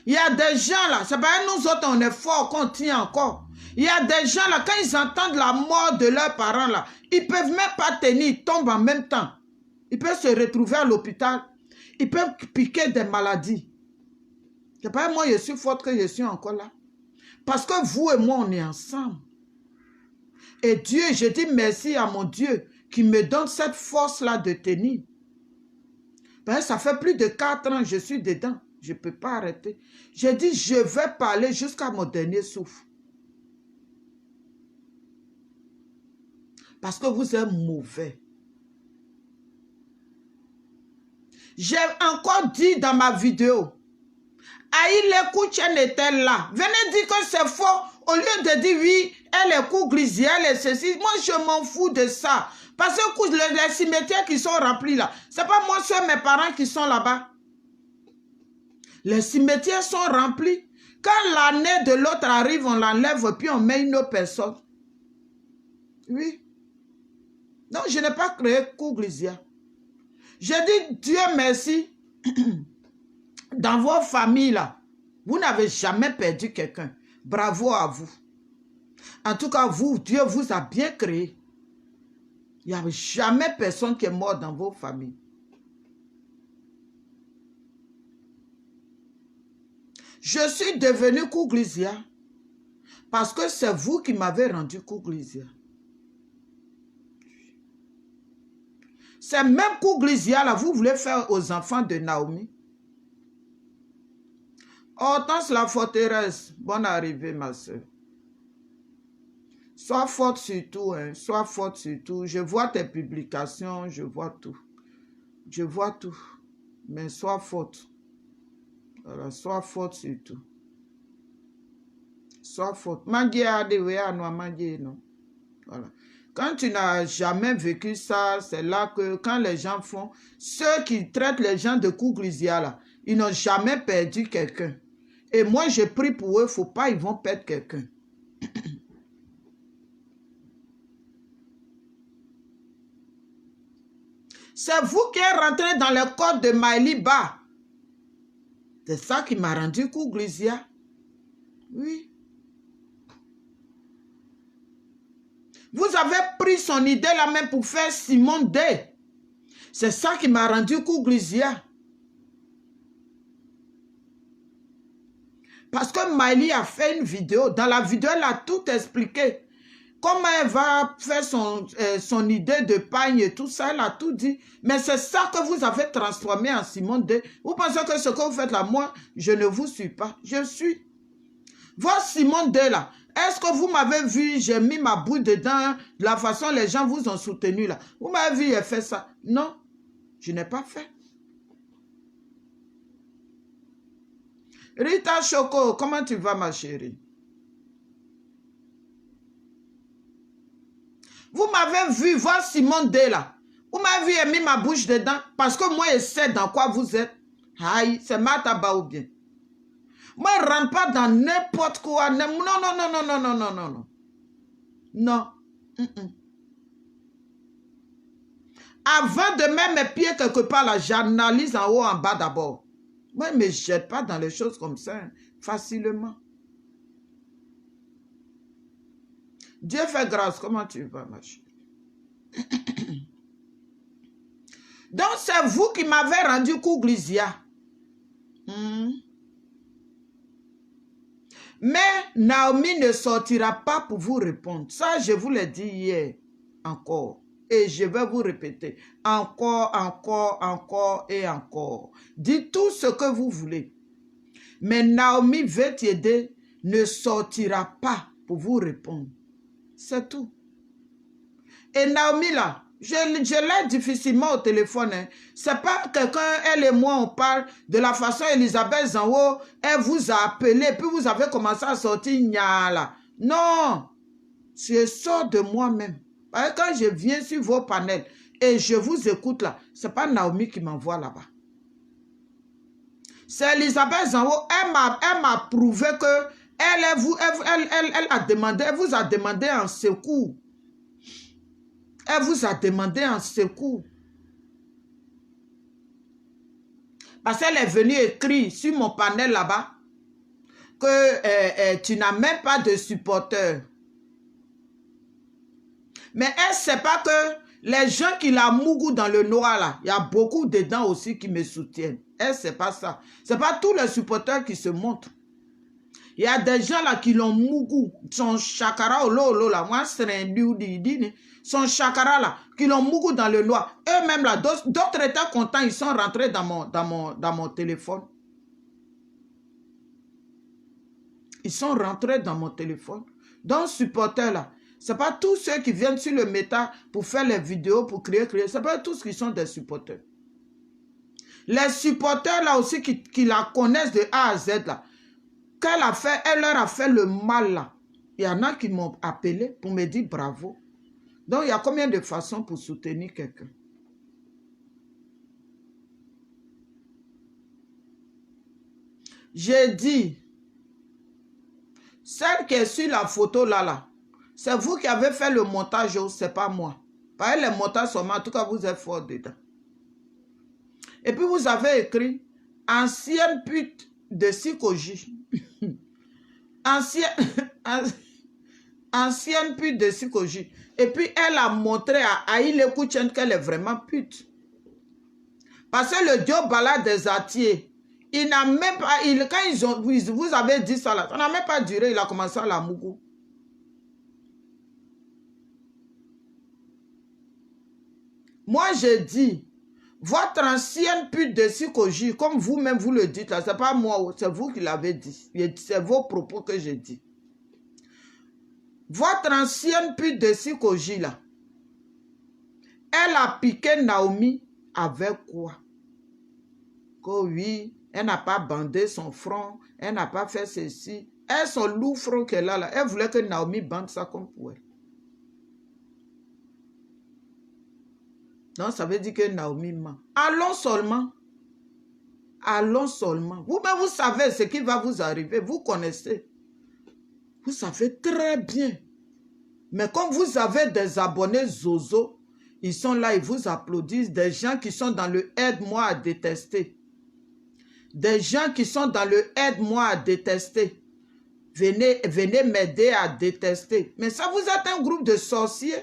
Il y a des gens là, c'est pas nous autres, on est forts, qu'on tient encore. Il y a des gens là, quand ils entendent la mort de leurs parents là, ils ne peuvent même pas tenir, ils tombent en même temps. Ils peuvent se retrouver à l'hôpital. Ils peuvent piquer des maladies. C'est pas moi, je suis forte que je suis encore là. Parce que vous et moi, on est ensemble. Et Dieu, je dis merci à mon Dieu qui me donne cette force-là de tenir. Ben, ça fait plus de 4 ans que je suis dedans. Je ne peux pas arrêter. J'ai dit, je vais parler jusqu'à mon dernier souffle. Parce que vous êtes mauvais. J'ai encore dit dans ma vidéo, Aïe les Kouchen était là. Venez dire que c'est faux. Au lieu de dire oui, elle est Kouglisia, elle est ceci. Moi, je m'en fous de ça. Parce que les cimetières qui sont remplis là, c'est pas moi seul, mes parents qui sont là-bas. Les cimetières sont remplis. Quand l'année de l'autre arrive, on l'enlève puis on met une autre personne. Oui. Non, je n'ai pas créé Kouglisia. J'ai dit Dieu merci. Dans vos familles là, vous n'avez jamais perdu quelqu'un. Bravo à vous. En tout cas, vous, Dieu vous a bien créé. Il n'y a jamais personne qui est mort dans vos familles. Je suis devenu Kouglisia parce que c'est vous qui m'avez rendu Kouglisia. C'est même Kouglisia là, vous voulez faire aux enfants de Naomi. Hortense la forteresse, bonne arrivée ma soeur. Sois forte sur tout, hein. Sois forte sur tout. Je vois tes publications, je vois tout. Je vois tout. Mais sois forte. Voilà, sois forte sur tout. Sois forte. Non. Voilà. Quand tu n'as jamais vécu ça, c'est là que quand les gens font, ceux qui traitent les gens de Kouglisia là, ils n'ont jamais perdu quelqu'un. Et moi, je prie pour eux, il ne faut pas, ils vont perdre quelqu'un. C'est vous qui êtes rentré dans le corps de Maëliba. C'est ça qui m'a rendu Kouglisia. Oui. Vous avez pris son idée là même pour faire Simon D. C'est ça qui m'a rendu Kouglisia. Parce que Maëlie a fait une vidéo. Dans la vidéo, elle a tout expliqué. Comment elle va faire son idée de pagne et tout ça, elle a tout dit. Mais c'est ça que vous avez transformé en Simon D. Vous pensez que ce que vous faites là, moi, je ne vous suis pas. Je suis. Votre Simon D là, est-ce que vous m'avez vu, j'ai mis ma bouille dedans, de la façon les gens vous ont soutenu là. Vous m'avez vu, elle fait ça. Non, je n'ai pas fait. Rita Choco, comment tu vas ma chérie? Vous m'avez vu voir Simon D là. Vous m'avez vu, j'ai mis ma bouche dedans. Parce que moi, je sais dans quoi vous êtes. Aïe, c'est Mataba ou bien. Moi, je ne rentre pas dans n'importe quoi. Non, non, non, non, non, non, non, non, non. Non. Avant de mettre mes pieds quelque part là, j'analyse en haut, en bas d'abord. Moi, je ne me jette pas dans les choses comme ça, hein, facilement. Dieu fait grâce. Comment tu vas, ma chérie? Donc, c'est vous qui m'avez rendu Kouglisia. Mais Naomi ne sortira pas pour vous répondre. Ça, je vous l'ai dit hier encore. Et je vais vous répéter. Encore, encore, encore et encore. Dites tout ce que vous voulez. Mais Naomi veut t'aider, ne sortira pas pour vous répondre. C'est tout. Et Naomi là, je l'ai difficilement au téléphone. Hein. C'est pas quelqu'un, elle et moi, on parle de la façon Elisabeth Zanwo, elle vous a appelé, puis vous avez commencé à sortir nya là. Non. Je sors de moi-même. Parce que quand je viens sur vos panels et je vous écoute là, ce n'est pas Naomi qui m'envoie là-bas. C'est Elisabeth Zanwo. Elle m'a prouvé que elle vous a demandé en secours. Elle vous a demandé en secours. Parce qu'elle est venue écrire sur mon panel là-bas que tu n'as même pas de supporters. Mais elle ne sait pas que les gens qui la mougou dans le noir là, il y a beaucoup dedans aussi qui me soutiennent. Elle ne sait pas ça. Ce n'est pas tous les supporters qui se montrent. Il y a des gens là qui l'ont mougou. Son chakara olo là, moi c'est un diou. Son chakara là, qui l'ont mougou dans le noir. Eux-mêmes là, d'autres étaient contents, ils sont rentrés dans mon téléphone. Ils sont rentrés dans mon téléphone. Donc, supporters là, ce n'est pas tous ceux qui viennent sur le méta pour faire les vidéos, pour créer. Ce n'est pas tous qui sont des supporters. Les supporters là aussi qui la connaissent de A à Z là, qu'elle a fait, elle leur a fait le mal là. Il y en a qui m'ont appelé pour me dire bravo. Donc, il y a combien de façons pour soutenir quelqu'un? J'ai dit, celle qui est sur la photo là, c'est vous qui avez fait le montage, ce n'est pas moi. Pas les montages sont moi, en tout cas vous êtes fort dedans. Et puis vous avez écrit, ancienne pute de Sikoji. Ancienne pute de Sikoji. Et puis elle a montré à Aïle Kouchen qu'elle est vraiment pute. Parce que le Dieu balade des Atiers, il n'a même pas, quand vous avez dit ça là, ça n'a même pas duré, il a commencé à la mougou. Moi je dis, votre ancienne pute de Sikoji, comme vous-même vous le dites là, c'est pas moi, c'est vous qui l'avez dit. C'est vos propos que j'ai dit. Votre ancienne pute de Sikoji là, elle a piqué Naomi avec quoi? Que oui, elle n'a pas bandé son front, elle n'a pas fait ceci. Elle, son lourd front qu'elle a là, elle voulait que Naomi bande ça comme pour elle. Donc ça veut dire que Naomi ment. Allons seulement. Allons seulement. Vous-même, vous savez ce qui va vous arriver. Vous connaissez. Vous savez très bien. Mais comme vous avez des abonnés zozo, ils sont là, ils vous applaudissent. Des gens qui sont dans le aide-moi à détester. Des gens qui sont dans le aide-moi à détester. Venez m'aider à détester. Mais ça, vous êtes un groupe de sorciers.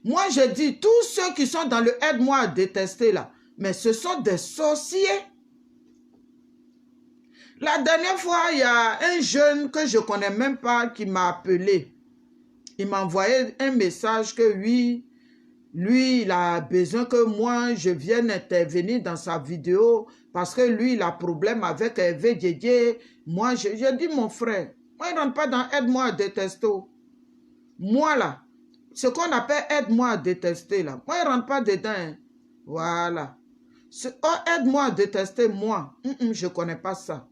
Moi, je dis, tous ceux qui sont dans le aide-moi à détester là, mais ce sont des sorciers. La dernière fois, il y a un jeune que je ne connais même pas qui m'a appelé. Il m'a envoyé un message que oui, lui, il a besoin que moi, je vienne intervenir dans sa vidéo parce que lui, il a problème avec Hervé Djedje. Moi, je dis, mon frère, moi, il ne rentre pas dans aide-moi à détester. Moi, là, ce qu'on appelle aide-moi à détester, là, moi, il ne rentre pas dedans. Hein. Voilà. Aide-moi à détester, moi. Je ne connais pas ça.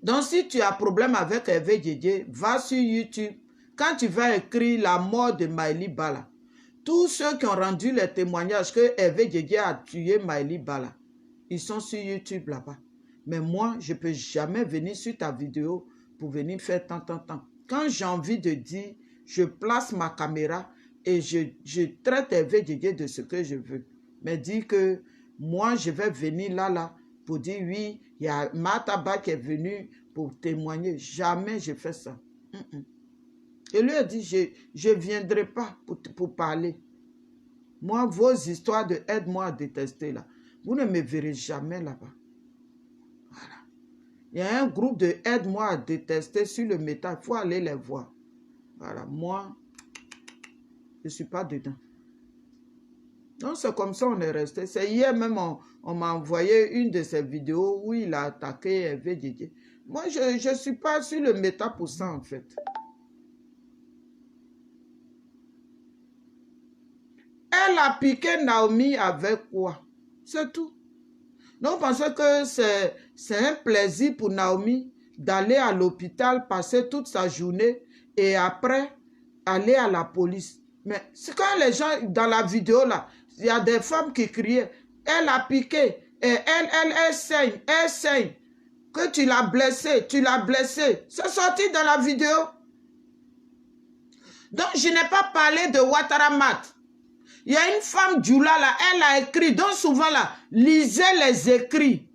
Donc, si tu as problème avec Hervé Djedje, va sur YouTube. Quand tu vas écrire la mort de Maïli Bala, tous ceux qui ont rendu les témoignages que Hervé Djedje a tué Maïli Bala, ils sont sur YouTube là-bas. Mais moi, je ne peux jamais venir sur ta vidéo pour venir faire tant. Quand j'ai envie de dire, je place ma caméra et je traite Hervé Djedje de ce que je veux. Mais dire que moi, je vais venir là, pour dire oui, il y a Mataba qui est venu pour témoigner. Jamais je fais ça. Et lui a dit, je ne viendrai pas pour parler. Moi, vos histoires de aide-moi à détester là, vous ne me verrez jamais là-bas. Voilà. Il y a un groupe de aide-moi à détester sur le métal. Il faut aller les voir. Voilà. Moi, je ne suis pas dedans. Donc, c'est comme ça on est resté. C'est hier même, on m'a envoyé une de ces vidéos où il a attaqué Hervé Djedje. Moi, je ne suis pas sur le méta pour ça, en fait. Elle a piqué Naomi avec quoi? C'est tout. Donc, pensez que c'est un plaisir pour Naomi d'aller à l'hôpital, passer toute sa journée et après, aller à la police. Mais c'est quand les gens, dans la vidéo là, il y a des femmes qui criaient, elle a piqué, et elle saigne, elle saigne. Que tu l'as blessée, tu l'as blessée. C'est sorti dans la vidéo. Donc, je n'ai pas parlé de Ouattara Mat. Il y a une femme Djoula là, elle a écrit, donc souvent là, lisez les écrits.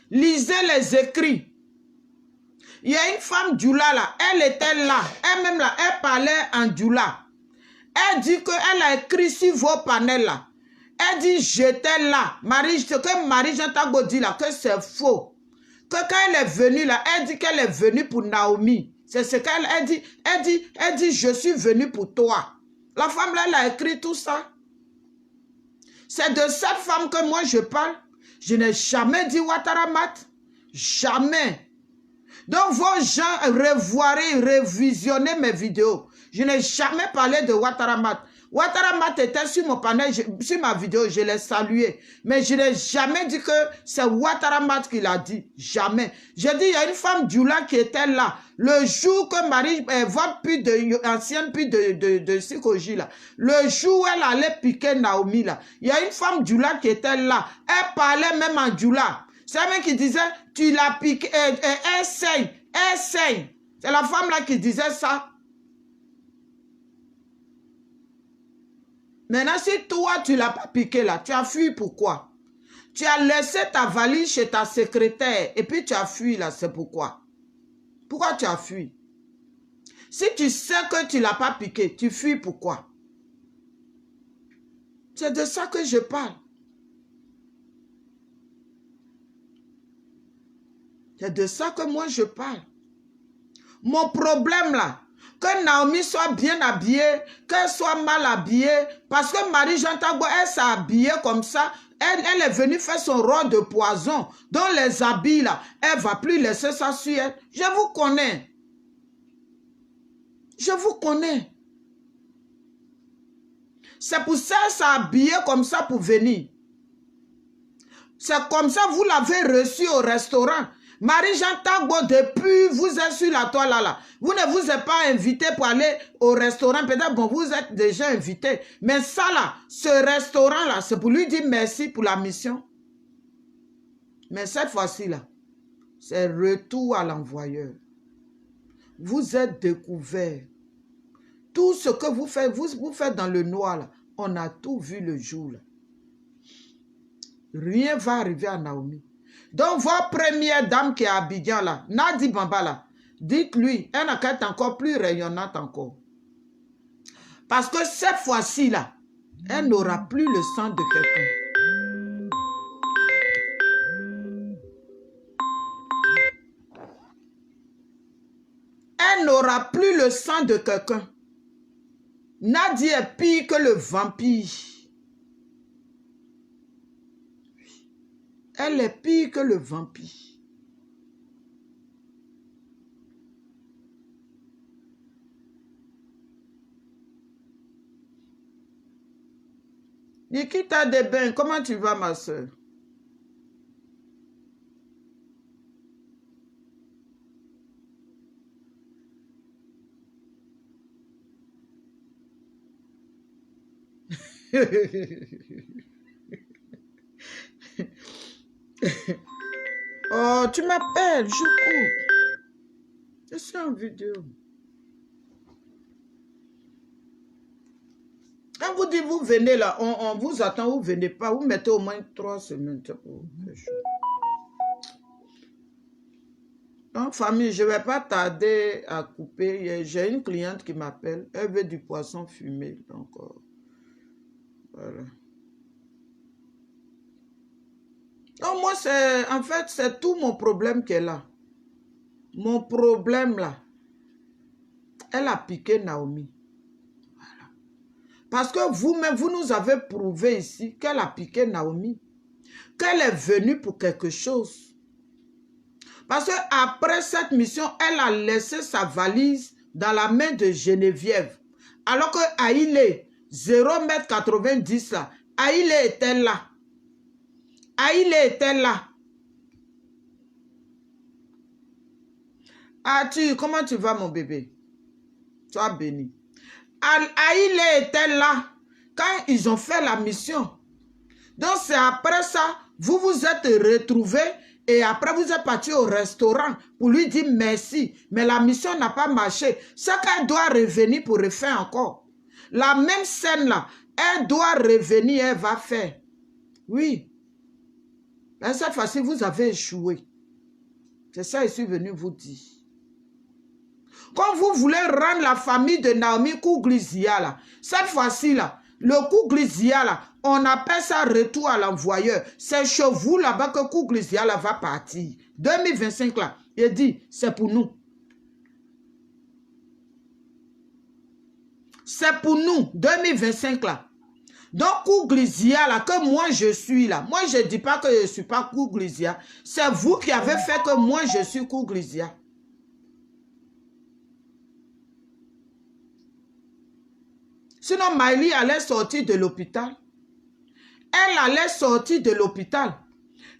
Lisez les écrits. Il y a une femme Djoula là, elle était là, elle-même là, elle parlait en Djoula. Elle dit qu'elle a écrit sur vos panels là. Elle dit, j'étais là. Que Marie-Jean Tagbo dit là, que c'est faux. Que quand elle est venue là, elle dit qu'elle est venue pour Naomi. C'est ce qu'elle dit. Elle dit, je suis venue pour toi. La femme là, elle a écrit tout ça. C'est de cette femme que moi je parle. Je n'ai jamais dit Ouattara Mat. Jamais. Donc vos gens revoirez, revisionnez mes vidéos. Je n'ai jamais parlé de Ouattara Mat. Ouattara Mat était sur mon panel, sur ma vidéo, je l'ai salué. Mais je n'ai jamais dit que c'est Ouattara Mat qui l'a dit. Jamais. J'ai dit, il y a une femme Djoula qui était là. Le jour que Marie, votre ancienne pute de Sikoji là, le jour où elle allait piquer Naomi là, il y a une femme Djoula qui était là. Elle parlait même en Djoula. C'est elle qui disait, tu l'as piqué, elle saigne, elle saigne. C'est la femme là qui disait ça. Maintenant, si toi, tu ne l'as pas piqué là, tu as fui pourquoi? Tu as laissé ta valise chez ta secrétaire et puis tu as fui là, c'est pourquoi? Pourquoi tu as fui? Si tu sais que tu ne l'as pas piqué, tu fuis pourquoi? C'est de ça que je parle. C'est de ça que moi je parle. Mon problème là, que Naomi soit bien habillée, qu'elle soit mal habillée, parce que Marie-Jean Tagbo, elle s'est habillée comme ça, elle est venue faire son rôle de poison, dans les habits là, elle ne va plus laisser ça sur elle. Je vous connais. Je vous connais. C'est pour ça qu'elle s'est habillée comme ça pour venir. C'est comme ça vous l'avez reçue au restaurant. Marie-Jean Tagbo, depuis vous êtes sur la toile là, vous ne vous êtes pas invité pour aller au restaurant. Peut-être, bon, vous êtes déjà invité. Mais ça là, ce restaurant là, c'est pour lui dire merci pour la mission. Mais cette fois-ci là, c'est retour à l'envoyeur. Vous êtes découvert. Tout ce que vous faites, vous faites dans le noir là, on a tout vu le jour là. Rien va arriver à Naomi. Donc, votre première dame qui est à Abidjan là, Nadi Bamba là, dites-lui, elle n'a qu'à être encore plus rayonnante encore. Parce que cette fois-ci là, elle n'aura plus le sang de quelqu'un. Elle n'aura plus le sang de quelqu'un. Nadi est pire que le vampire. Elle est pire que le vampire. Nikita Deben, comment tu vas, ma soeur? Oh, tu m'appelles, je coupe. Je suis en vidéo. Quand vous dites vous venez là, on vous attend, vous ne venez pas, vous mettez au moins 3 semaines. Donc, famille, je ne vais pas tarder à couper. J'ai une cliente qui m'appelle, elle veut du poisson fumé. Donc, voilà. Donc, moi, en fait, c'est tout mon problème qui est là. Mon problème là, elle a piqué Naomi. Voilà. Parce que vous-même, vous nous avez prouvé ici qu'elle a piqué Naomi. Qu'elle est venue pour quelque chose. Parce qu'après cette mission, elle a laissé sa valise dans la main de Geneviève. Alors que Aïlé, 0,90 m là, Aïlé était là. Aïlé était là. Ah, comment tu vas, mon bébé? Sois béni. Aïlé était là quand ils ont fait la mission. Donc c'est après ça, vous vous êtes retrouvés et après vous êtes partis au restaurant pour lui dire merci. Mais la mission n'a pas marché. Ce qu'elle doit revenir pour refaire encore. La même scène là, elle doit revenir, elle va faire. Oui. Mais cette fois-ci, vous avez échoué. C'est ça que je suis venu vous dire. Quand vous voulez rendre la famille de Naomi Kouglizia là, cette fois-ci là, le Kouglizia là, on appelle ça retour à l'envoyeur. C'est chez vous là-bas que Kouglizia là va partir. 2025 là, il dit, c'est pour nous. C'est pour nous, 2025 là. Donc Kouglizia là, que moi je suis là. Moi je ne dis pas que je ne suis pas Kouglizia. C'est vous qui avez fait que moi je suis Kouglizia. Sinon, Maïli allait sortir de l'hôpital. Elle allait sortir de l'hôpital.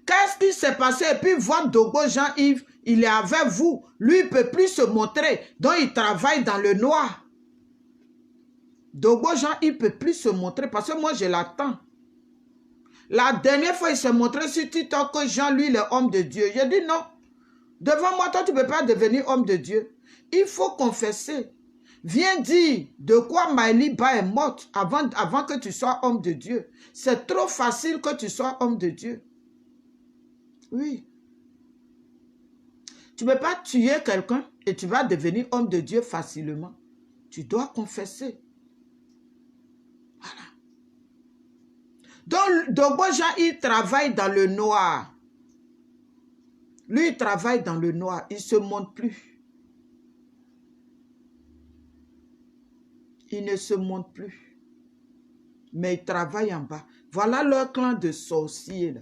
Qu'est-ce qui s'est passé? Et puis, votre Dogo Jean-Yves, il est avec vous. Lui, il ne peut plus se montrer. Donc, il travaille dans le noir. Dogo Jean-Yves ne peut plus se montrer parce que moi, je l'attends. La dernière fois, il s'est montré sur TikTok que Jean, lui, il est homme de Dieu. J'ai dit non. Devant moi, toi, tu ne peux pas devenir homme de Dieu. Il faut confesser. Viens dire de quoi Maïli Ba est morte avant que tu sois homme de Dieu. C'est trop facile que tu sois homme de Dieu. Oui. Tu ne peux pas tuer quelqu'un et tu vas devenir homme de Dieu facilement. Tu dois confesser. Voilà. Donc, Dogo Jean, il travaille dans le noir. Lui, il travaille dans le noir. Il ne se montre plus. Il ne se montre plus. Mais il travaille en bas. Voilà leur clan de sorciers. Là.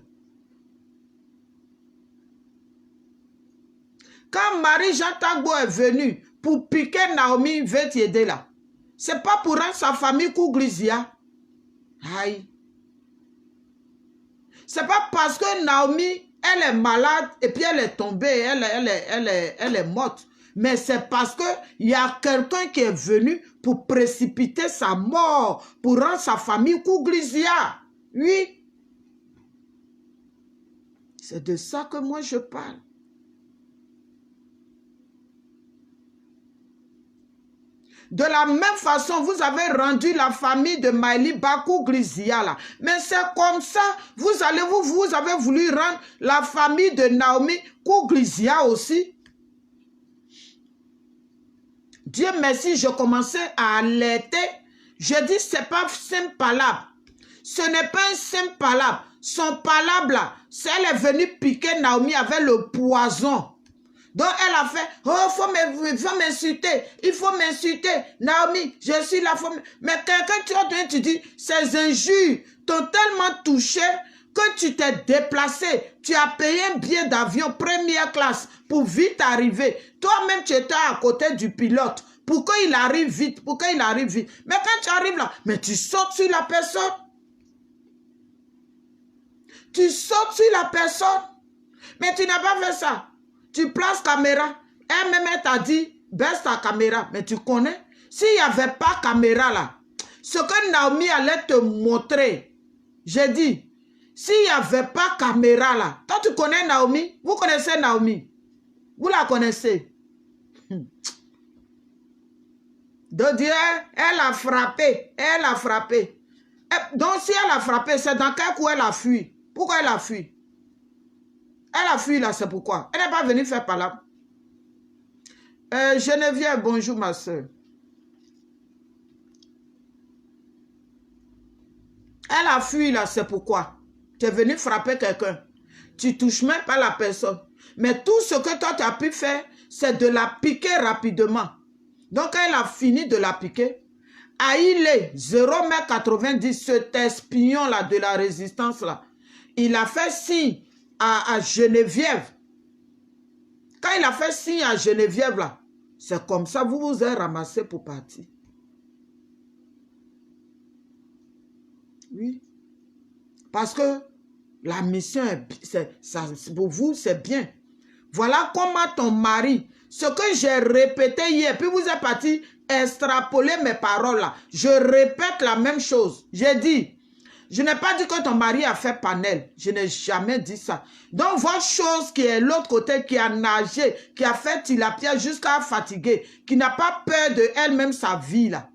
Quand Marie-Jean Tagbo est venue pour piquer Naomi Vetiede là, c'est pas pour rendre sa famille Kouglizia. Aïe. C'est pas parce que Naomi, elle est malade et puis elle est tombée, elle est morte. Mais c'est parce qu'il y a quelqu'un qui est venu pour précipiter sa mort, pour rendre sa famille Kouglizia. Oui. C'est de ça que moi je parle. De la même façon, vous avez rendu la famille de Maïli Ba Kouglizia là. Mais c'est comme ça, vous avez voulu rendre la famille de Naomi Kouglizia aussi. Dieu merci, je commençais à alerter. Je dis, ce n'est pas simple palabre. Ce n'est pas un simple palabre. Son palabre là, elle est venue piquer Naomi avec le poison. Donc elle a fait, oh, il faut m'insulter, il faut m'insulter. Naomi, je suis la femme. Mais quelqu'un, tu dis, ces injures t'ont tellement touché que tu t'es déplacé. Tu as payé un billet d'avion première classe pour vite arriver. Toi-même, tu étais à côté du pilote pour qu'il arrive vite, Mais quand tu arrives là, mais tu sautes sur la personne. Tu sautes sur la personne. Mais tu n'as pas fait ça. Tu places caméra. Elle-même, elle t'a dit, baisse ta caméra. Mais tu connais, s'il n'y avait pas caméra là, ce que Naomi allait te montrer, j'ai dit, s'il n'y avait pas caméra là, toi tu connais Naomi, vous connaissez Naomi, vous la connaissez. De Dieu, elle a frappé, Donc si elle a frappé, c'est dans quel coup elle a fui? Pourquoi elle a fui? Elle a fui là, c'est pourquoi. Elle n'est pas venue faire par là. Geneviève, bonjour ma soeur. Elle a fui là, c'est pourquoi. Tu es venu frapper quelqu'un. Tu touches même pas la personne. Mais tout ce que toi tu as pu faire, c'est de la piquer rapidement. Donc elle a fini de la piquer. Aïlé, 0,90 m, cet espion là de la résistance là, il a fait signe à Geneviève. Quand il a fait signe à Geneviève là, c'est comme ça vous vous êtes ramassé pour partir. Oui. Parce que la mission, pour vous, c'est bien. Voilà comment ton mari, ce que j'ai répété hier, puis vous êtes parti extrapoler mes paroles là. Je répète la même chose. J'ai dit, je n'ai pas dit que ton mari a fait panel. Je n'ai jamais dit ça. Donc, votre chose qui est l'autre côté, qui a nagé, qui a fait tilapia jusqu'à fatiguer, qui n'a pas peur de elle-même sa vie là.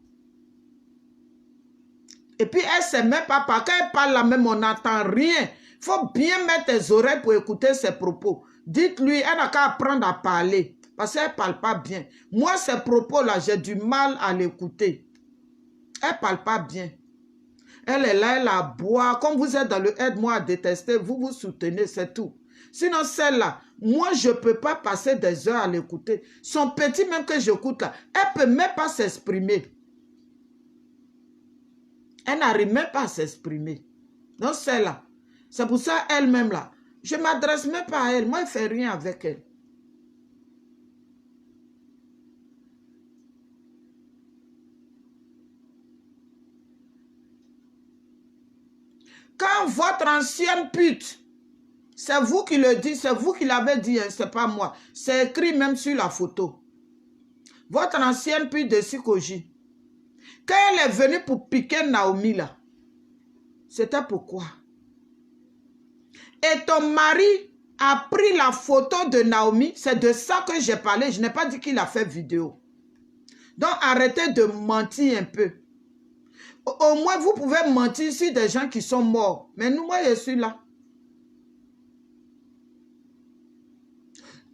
Et puis, elle ne sait même pas, quand elle parle là même, on n'entend rien. Il faut bien mettre tes oreilles pour écouter ses propos. Dites-lui, elle n'a qu'à apprendre à parler. Parce qu'elle ne parle pas bien. Moi, ces propos-là, j'ai du mal à l'écouter. Elle ne parle pas bien. Elle est là, elle aboie. Comme vous êtes dans le aide-moi à détester, vous vous soutenez, c'est tout. Sinon, celle-là, moi, je ne peux pas passer des heures à l'écouter. Son petit, même que j'écoute là, elle ne peut même pas s'exprimer. Elle n'arrive même pas à s'exprimer. Donc, celle-là, c'est pour ça, elle-même là, je ne m'adresse même pas à elle. Moi, je ne fais rien avec elle. Quand votre ancienne pute, c'est vous qui le dites, c'est vous qui l'avez dit, hein, c'est pas moi. C'est écrit même sur la photo. Votre ancienne pute de Sikoji, quand elle est venue pour piquer Naomi là, c'était pourquoi? Et ton mari a pris la photo de Naomi, c'est de ça que j'ai parlé, je n'ai pas dit qu'il a fait vidéo. Donc arrêtez de mentir un peu. Au moins vous pouvez mentir sur des gens qui sont morts, mais nous, moi je suis là.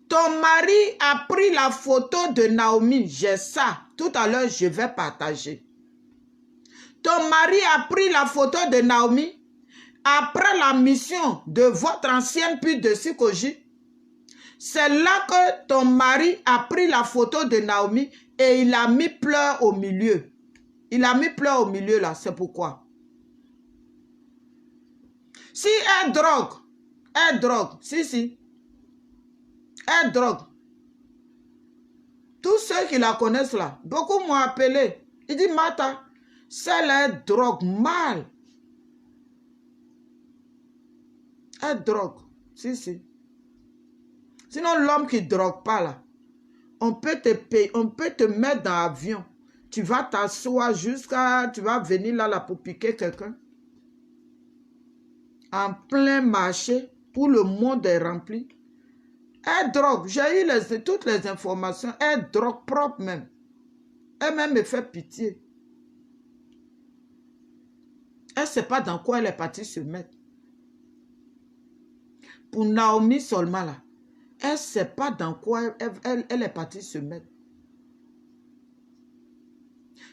Ton mari a pris la photo de Naomi, j'ai ça, tout à l'heure je vais partager. Ton mari a pris la photo de Naomi après la mission de votre ancienne pute de Sikoji. C'est là que ton mari a pris la photo de Naomi et il a mis pleurs au milieu. Il a mis pleurs au milieu là, c'est pourquoi. Si elle drogue, si, elle drogue. Tous ceux qui la connaissent là, beaucoup m'ont appelé. Il dit, Martha, celle-là drogue mal. Elle drogue, si. Sinon, l'homme qui ne drogue pas là, on peut te payer, on peut te mettre dans l'avion. Tu vas t'asseoir jusqu'à, tu vas venir là pour piquer quelqu'un. En plein marché, où le monde est rempli. Elle drogue, j'ai eu toutes les informations. Elle drogue propre même. Elle même me fait pitié. Elle ne sait pas dans quoi elle est partie se mettre. Pour Naomi seulement là, elle ne sait pas dans quoi elle est partie se mettre.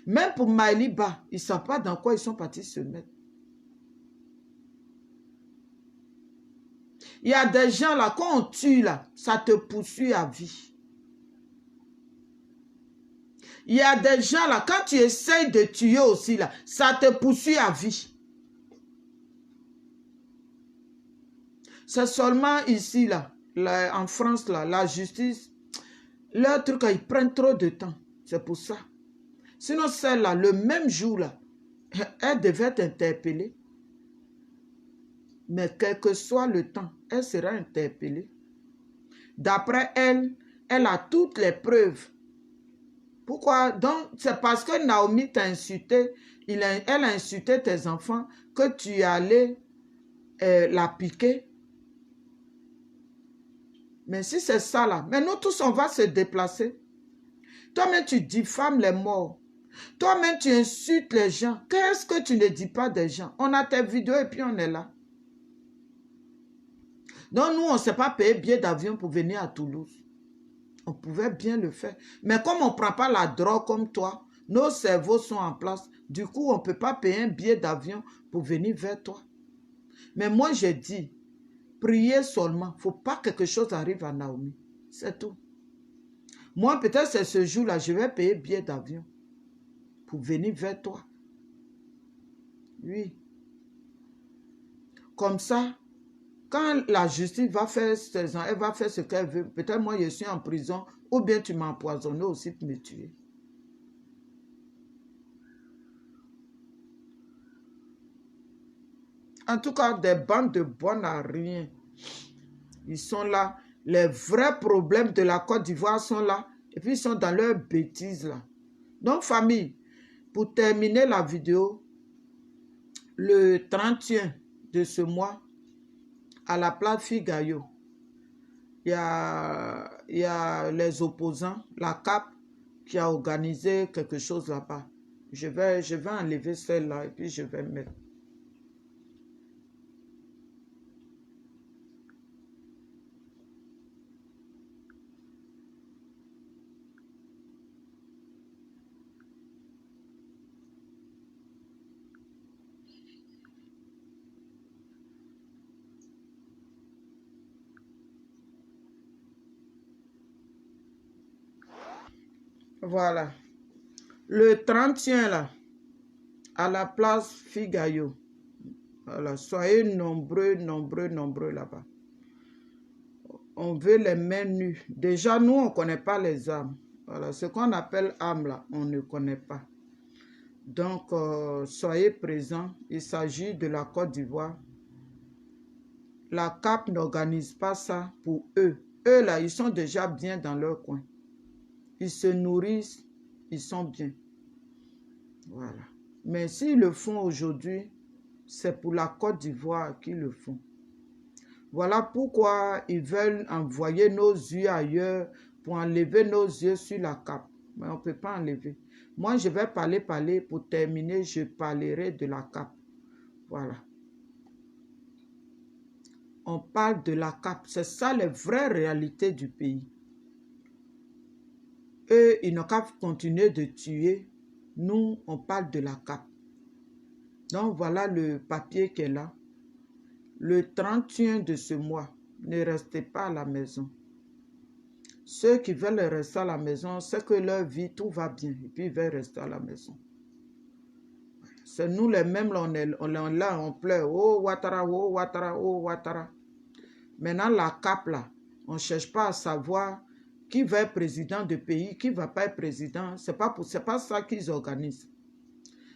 Même pour Maïliba, ils ne savent pas dans quoi ils sont partis se mettre. Il y a des gens là, quand on tue là, ça te poursuit à vie. Il y a des gens là, quand tu essayes de tuer aussi là, ça te poursuit à vie. C'est seulement ici là, en France là, la justice, leur truc, ils prennent trop de temps. C'est pour ça. Sinon celle-là, le même jour là, elle devait être interpellée. Mais quel que soit le temps, elle sera interpellée. D'après elle, elle a toutes les preuves. Pourquoi? Donc, c'est parce que Naomi t'a insulté, elle a insulté tes enfants, que tu es allé la piquer. Mais si c'est ça là, mais nous tous, on va se déplacer. Toi-même, tu diffames les morts. Toi-même, tu insultes les gens. Qu'est-ce que tu ne dis pas des gens? On a tes vidéos et puis on est là. Donc, nous, on ne s'est pas payé billet d'avion pour venir à Toulouse. On pouvait bien le faire. Mais comme on ne prend pas la drogue comme toi, nos cerveaux sont en place. Du coup, on ne peut pas payer un billet d'avion pour venir vers toi. Mais moi, j'ai dit, priez seulement. Il ne faut pas que quelque chose arrive à Naomi. C'est tout. Moi, peut-être c'est ce jour-là, je vais payer billet d'avion pour venir vers toi. Oui. Comme ça, quand la justice va faire elle va faire ce qu'elle veut. Peut-être moi, je suis en prison ou bien tu m'as empoisonné aussi pour me tuer. En tout cas, des bandes de bonnes à rien. Ils sont là. Les vrais problèmes de la Côte d'Ivoire sont là. Et puis, ils sont dans leurs bêtises là. Donc, famille, pour terminer la vidéo, le 31 de ce mois, à la place Figayo, il y a les opposants, la CAP, qui a organisé quelque chose là-bas. Je vais enlever celle-là et puis je vais mettre. Voilà. Le 31 là, à la place Figayo. Voilà, soyez nombreux là-bas. On veut les mains nues. Déjà, nous, on ne connaît pas les âmes. Voilà, ce qu'on appelle âme là, on ne connaît pas. Donc, soyez présents. Il s'agit de la Côte d'Ivoire. La CAP n'organise pas ça pour eux. Eux là, ils sont déjà bien dans leur coin. Ils se nourrissent, ils sont bien. Voilà. Mais s'ils le font aujourd'hui, c'est pour la Côte d'Ivoire qu'ils le font. Voilà pourquoi ils veulent envoyer nos yeux ailleurs pour enlever nos yeux sur la CAP. Mais on ne peut pas enlever. Moi, je vais parler. Pour terminer, je parlerai de la CAP. Voilà. On parle de la CAP. C'est ça les vraies réalités du pays. Eux, ils n'ont qu'à continuer de tuer. Nous, on parle de la CAP. Donc, voilà le papier qui est là. Le 31 de ce mois, ne restez pas à la maison. Ceux qui veulent rester à la maison, c'est que leur vie, tout va bien. Et puis, ils veulent rester à la maison. C'est nous les mêmes, là, on est là, on pleure. Oh, Ouattara, oh, Ouattara, oh, Ouattara. Maintenant, la CAP, là, on ne cherche pas à savoir qui va être président de pays, qui ne va pas être président. Ce n'est pas ça qu'ils organisent.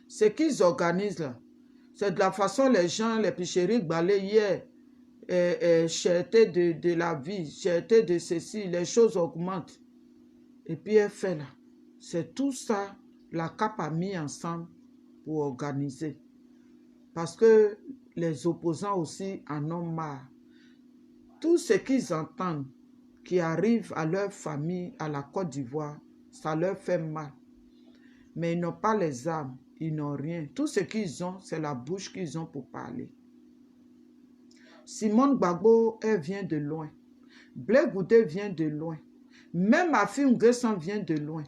Ce qu'ils organisent, là, c'est de la façon les gens, les picheries balayent hier, cherté de la vie, cherté de ceci, les choses augmentent. Et puis elle fait là. C'est tout ça, la CAP a mis ensemble pour organiser. Parce que les opposants aussi en ont marre. Tout ce qu'ils entendent qui arrive à leur famille, à la Côte d'Ivoire, ça leur fait mal. Mais ils n'ont pas les armes, ils n'ont rien. Tout ce qu'ils ont, c'est la bouche qu'ils ont pour parler. Simone Gbagbo, elle vient de loin. Blé Goudé vient de loin. Même Affi N'Guessan vient de loin.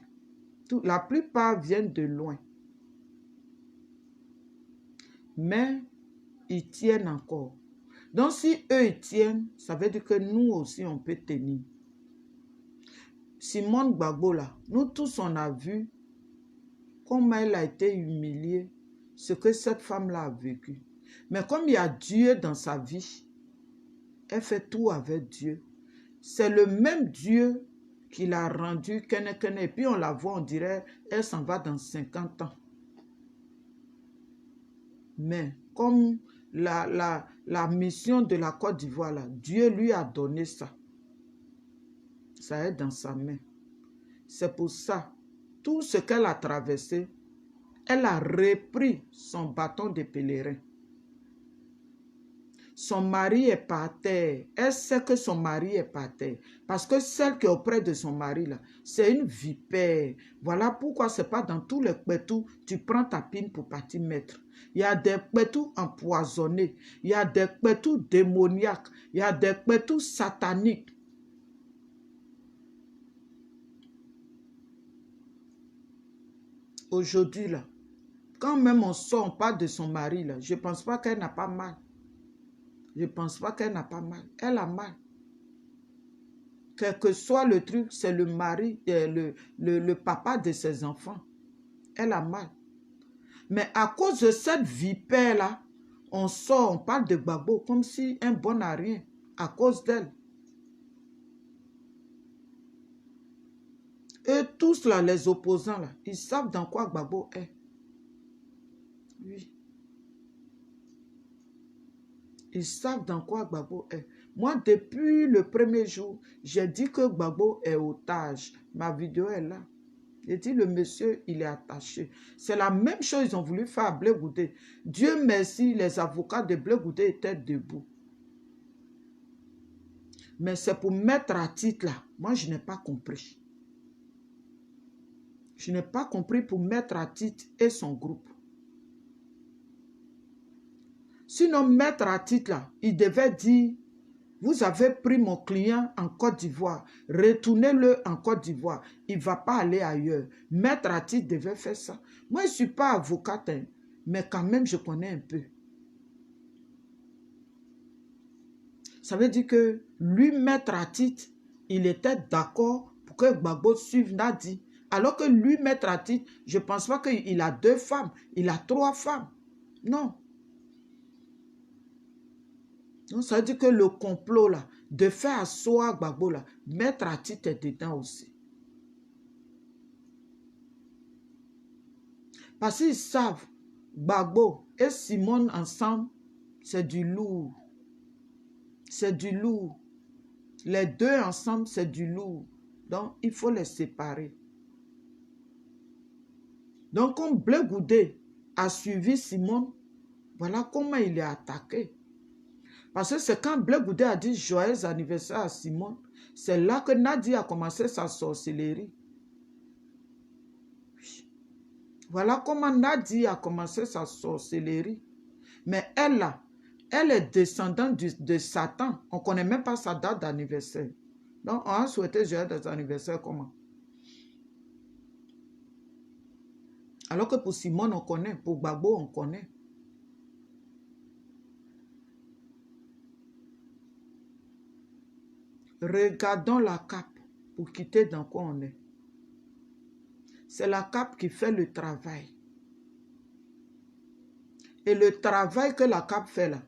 La plupart viennent de loin. Mais ils tiennent encore. Donc si eux ils tiennent, ça veut dire que nous aussi on peut tenir. Simone Gbagbo là, nous tous on a vu comment elle a été humiliée, ce que cette femme-là a vécu. Mais comme il y a Dieu dans sa vie, elle fait tout avec Dieu. C'est le même Dieu qui l'a rendu kene. Et puis on la voit, on dirait, elle s'en va dans 50 ans. Mais comme la mission de la Côte d'Ivoire, là, Dieu lui a donné ça. Ça est dans sa main. C'est pour ça, tout ce qu'elle a traversé, elle a repris son bâton de pèlerin. Son mari est par terre. Elle sait que son mari est par terre. Parce que celle qui est auprès de son mari, là, c'est une vipère. Voilà pourquoi ce n'est pas dans tous les pétous, tu prends ta pine pour partir mettre. Il y a des pétous empoisonnés. Il y a des pétous démoniaques. Il y a des pétous sataniques. Aujourd'hui, là, quand même on sort, on parle de son mari, là, je ne pense pas qu'elle n'a pas mal. Je ne pense pas qu'elle n'a pas mal. Elle a mal. Quel que soit le truc, c'est le mari, le papa de ses enfants. Elle a mal. Mais à cause de cette vipère-là, on sort, on parle de Gbagbo comme si un bon n'a rien. À cause d'elle. Eux tous là, les opposants là, ils savent dans quoi Gbagbo est. Oui. Ils savent dans quoi Gbagbo est. Moi, depuis le premier jour, j'ai dit que Gbagbo est otage. Ma vidéo est là. Il dit, le monsieur, il est attaché. C'est la même chose qu'ils ont voulu faire à Blé Goudé. Dieu merci, les avocats de Blé Goudé étaient debout. Mais c'est pour mettre à titre là. Moi, je n'ai pas compris. Je n'ai pas compris pour mettre à titre et son groupe. Sinon, mettre à titre là, il devait dire, vous avez pris mon client en Côte d'Ivoire, retournez-le en Côte d'Ivoire, il ne va pas aller ailleurs. Maître à titre devait faire ça. Moi, je ne suis pas avocate, hein, mais quand même, je connais un peu. Ça veut dire que lui, maître à titre, il était d'accord pour que Gbagbo suive Nadi. Alors que lui, maître à titre, je ne pense pas qu'il a 2 femmes, il a 3 femmes. Non. Donc, ça veut dire que le complot, là, de faire asseoir Gbagbo, là, mettre à titre est dedans aussi. Parce qu'ils savent, Gbagbo et Simone ensemble, c'est du lourd. C'est du lourd. Les 2 ensemble, c'est du lourd. Donc, il faut les séparer. Donc, comme Blé Goudé a suivi Simone, voilà comment il est attaqué. Parce que c'est quand Blé Goudé a dit joyeux anniversaire à Simone, c'est là que Nadi a commencé sa sorcellerie. Voilà comment Nadi a commencé sa sorcellerie. Mais elle, là, elle est descendante de Satan. On ne connaît même pas sa date d'anniversaire. Donc, on a souhaité joyeux anniversaire comment? Alors que pour Simone, on connaît. Pour Gbagbo, on connaît. Regardons la cape pour quitter dans quoi on est. C'est la cape qui fait le travail. Et le travail que la cape fait là,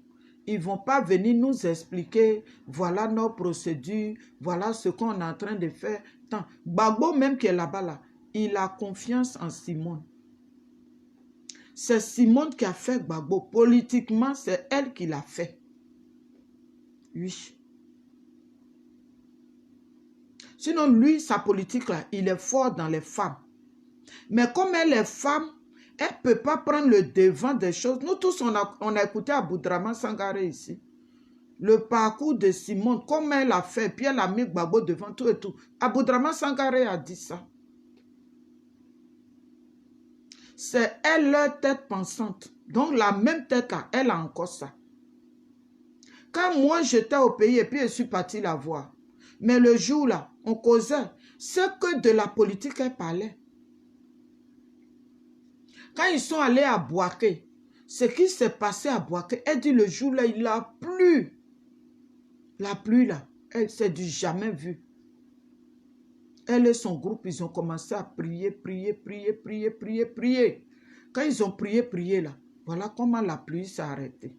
ils ne vont pas venir nous expliquer, voilà nos procédures, voilà ce qu'on est en train de faire. Tant. Gbagbo même qui est là-bas, là, il a confiance en Simone. C'est Simone qui a fait Gbagbo. Politiquement, c'est elle qui l'a fait. Oui. Sinon, lui, sa politique, là, il est fort dans les femmes. Mais comme elle est femme, elle ne peut pas prendre le devant des choses. Nous tous, on a écouté Aboudraman Sangaré ici. Le parcours de Simone, comme elle a fait, puis elle a mis Gbagbo devant tout et tout. Aboudraman Sangaré a dit ça. C'est elle leur tête pensante. Donc la même tête là, elle a encore ça. Quand moi j'étais au pays et puis je suis partie la voir. Mais le jour là, on causait. C'est que de la politique elle parlait. Quand ils sont allés à Bouaké, ce qui s'est passé à Bouaké, elle dit le jour là, il a plu. La pluie là, c'est du jamais vu. Elle et son groupe, ils ont commencé à prier, prier, prier, prier, prier, prier. Quand ils ont prié, prié là, voilà comment la pluie s'est arrêtée.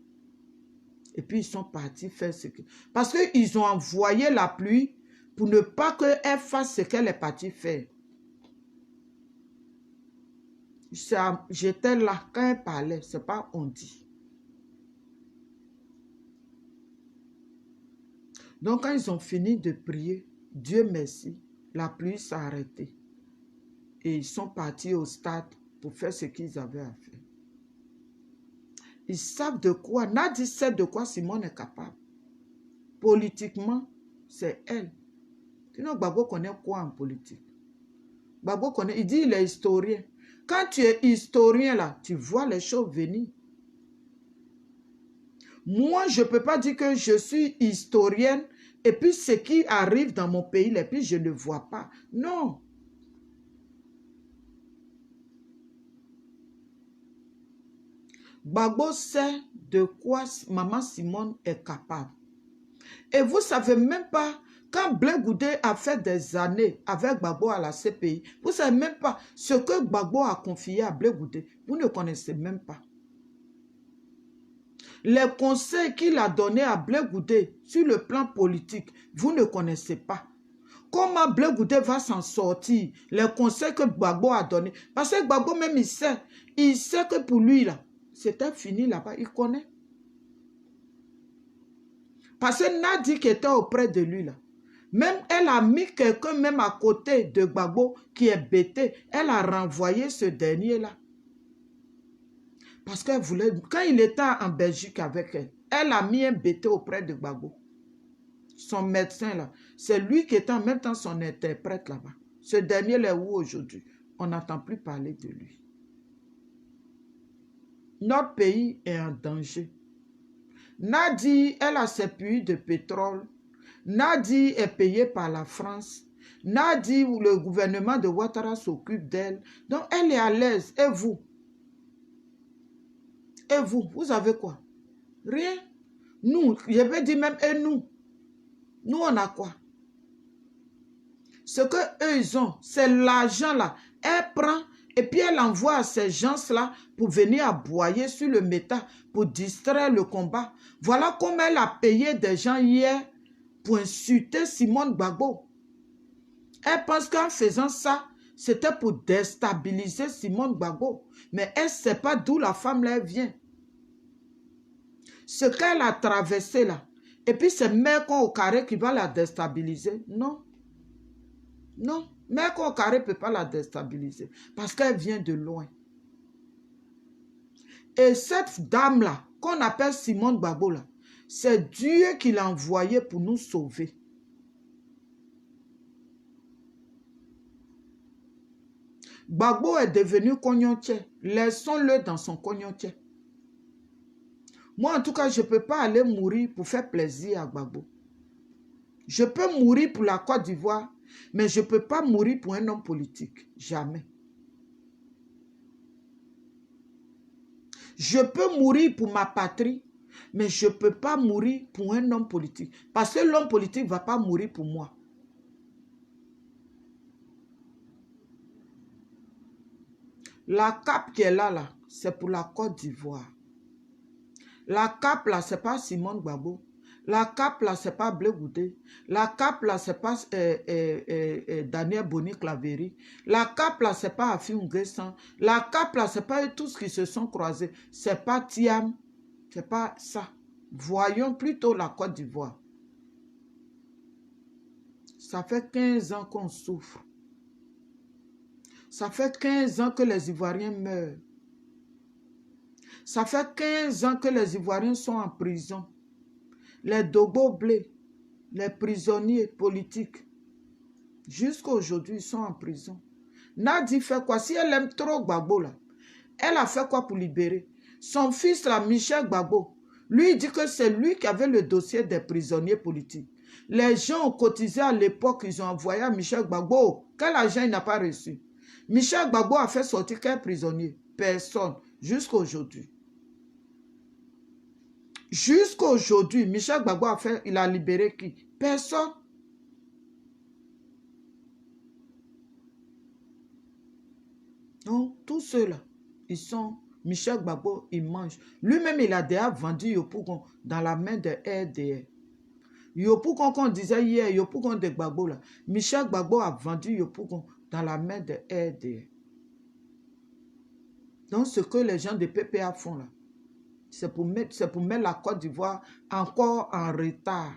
Et puis ils sont partis faire ce que... Parce qu'ils ont envoyé la pluie pour ne pas qu'elle fasse ce qu'elle est partie faire. J'étais là quand elle parlait, c'est pas on dit. Donc quand ils ont fini de prier, Dieu merci, la pluie s'est arrêtée. Et ils sont partis au stade pour faire ce qu'ils avaient à faire. Ils savent de quoi, Nadi sait de quoi Simone est capable. Politiquement, c'est elle. Sinon, Gbagbo connaît quoi en politique? Gbagbo connaît, il dit il est historien. Quand tu es historien là, tu vois les choses venir. Moi, je ne peux pas dire que je suis historienne et puis ce qui arrive dans mon pays, et puis je ne le vois pas. Non. Gbagbo sait de quoi maman Simone est capable. Et vous ne savez même pas, quand Blé Goudé a fait des années avec Gbagbo à la CPI, vous ne savez même pas ce que Gbagbo a confié à Blé Goudé. Vous ne connaissez même pas. Les conseils qu'il a donnés à Blé Goudé sur le plan politique, vous ne connaissez pas. Comment Blé Goudé va s'en sortir? Les conseils que Gbagbo a donnés. Parce que Gbagbo même, il sait que pour lui, là, c'était fini là-bas, il connaît. Parce que Nadi qui était auprès de lui, là, Même, elle a mis quelqu'un même à côté de Gbagbo qui est bêté. Elle a renvoyé ce dernier-là. Parce qu'elle voulait, quand il était en Belgique avec elle, elle a mis un bêté auprès de Gbagbo. Son médecin là, c'est lui qui était en même temps son interprète là-bas. Ce dernier là est où aujourd'hui? On n'entend plus parler de lui. Notre pays est en danger. Nadi, elle a ses puits de pétrole. Nadi est payée par la France. Nadi, où le gouvernement de Ouattara s'occupe d'elle. Donc, elle est à l'aise. Et vous? Et vous? Vous avez quoi? Rien. Nous, je vais dire même, et nous? Nous, on a quoi? Ce qu'eux, ils ont, c'est l'argent là. Elle prend et puis elle envoie à ces gens-là pour venir aboyer sur le métal, pour distraire le combat. Voilà comment elle a payé des gens hier pour insulter Simone Gbagbo. Elle pense qu'en faisant ça, c'était pour déstabiliser Simone Gbagbo. Mais elle ne sait pas d'où la femme là vient. Ce qu'elle a traversé là. Et puis c'est Meko Okare qui va la déstabiliser. Non. Non. Meko Okare ne peut pas la déstabiliser. Parce qu'elle vient de loin. Et cette dame-là, qu'on appelle Simone Gbagbo là, c'est Dieu qui l'a envoyée pour nous sauver. Gbagbo est devenu cognontier. Laissons-le dans son cognontier. Moi, en tout cas, je ne peux pas aller mourir pour faire plaisir à Gbagbo. Je peux mourir pour la Côte d'Ivoire, mais je ne peux pas mourir pour un homme politique. Jamais. Je peux mourir pour ma patrie, mais je ne peux pas mourir pour un homme politique. Parce que l'homme politique ne va pas mourir pour moi. La cape qui est là, c'est pour la Côte d'Ivoire. La cape là, ce n'est pas Simone Gbagbo. La cape là, ce n'est pas Blé Goudé. La cape là, ce n'est pas Daniel Boni-Claveri. La cape là, ce n'est pas Afi Nguessan. La cape là, ce n'est pas eux tous qui se sont croisés. Ce n'est pas Tiam. Ce n'est pas ça. Voyons plutôt la Côte d'Ivoire. Ça fait 15 ans qu'on souffre. Ça fait 15 ans que les Ivoiriens meurent. Ça fait 15 ans que les Ivoiriens sont en prison. Les Dogo Blé, les prisonniers politiques, jusqu'à aujourd'hui, ils sont en prison. Nadi fait quoi? Si elle aime trop Gbagbo, là, elle a fait quoi pour libérer? Son fils, là, Michel Gbagbo, lui, il dit que c'est lui qui avait le dossier des prisonniers politiques. Les gens ont cotisé à l'époque, ils ont envoyé à Michel Gbagbo. Quel argent il n'a pas reçu? Michel Gbagbo a fait sortir quel prisonnier? Personne, jusqu'à aujourd'hui. Jusqu'à aujourd'hui, Michel Gbagbo il a libéré qui? Personne. Non, tous ceux-là, ils sont... Michel Gbagbo, il mange. Lui-même, il a déjà vendu Yopougon dans la main de RDR. Yopougon qu'on disait hier, Yopougon de Gbagbo là. Michel Gbagbo a vendu Yopougon dans la main de RDR. Donc, ce que les gens de PPA font là, c'est pour mettre la Côte d'Ivoire encore en retard.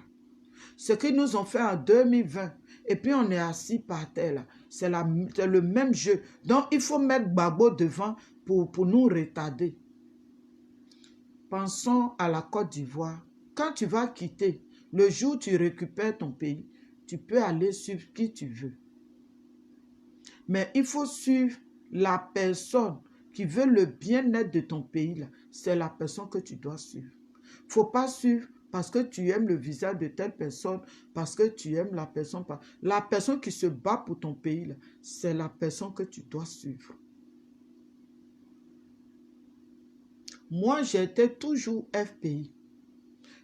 Ce qu'ils nous ont fait en 2020, et puis on est assis par terre là. C'est le même jeu. Donc, il faut mettre Gbagbo devant pour nous retarder. Pensons à la Côte d'Ivoire. Quand tu vas quitter, le jour où tu récupères ton pays, tu peux aller suivre qui tu veux. Mais il faut suivre la personne qui veut le bien-être de ton pays là. C'est la personne que tu dois suivre. Il ne faut pas suivre parce que tu aimes le visage de telle personne, parce que tu aimes la personne. La personne qui se bat pour ton pays là, c'est la personne que tu dois suivre. Moi, j'étais toujours FPI.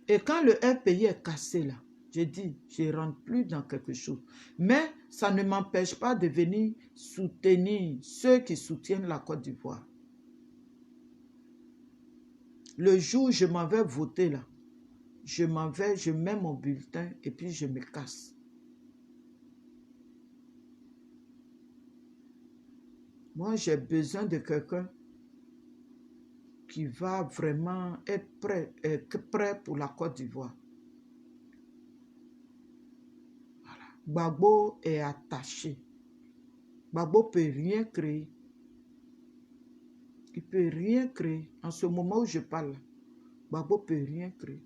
Et quand le FPI est cassé là, j'ai dit, je ne rentre plus dans quelque chose. Mais ça ne m'empêche pas de venir soutenir ceux qui soutiennent la Côte d'Ivoire. Le jour où je m'en vais voter là, je m'en vais, je mets mon bulletin et puis je me casse. Moi, j'ai besoin de quelqu'un qui va vraiment être prêt pour la Côte d'Ivoire. Voilà. Gbagbo est attaché. Gbagbo ne peut rien créer. Il ne peut rien créer. En ce moment où je parle, Gbagbo ne peut rien créer.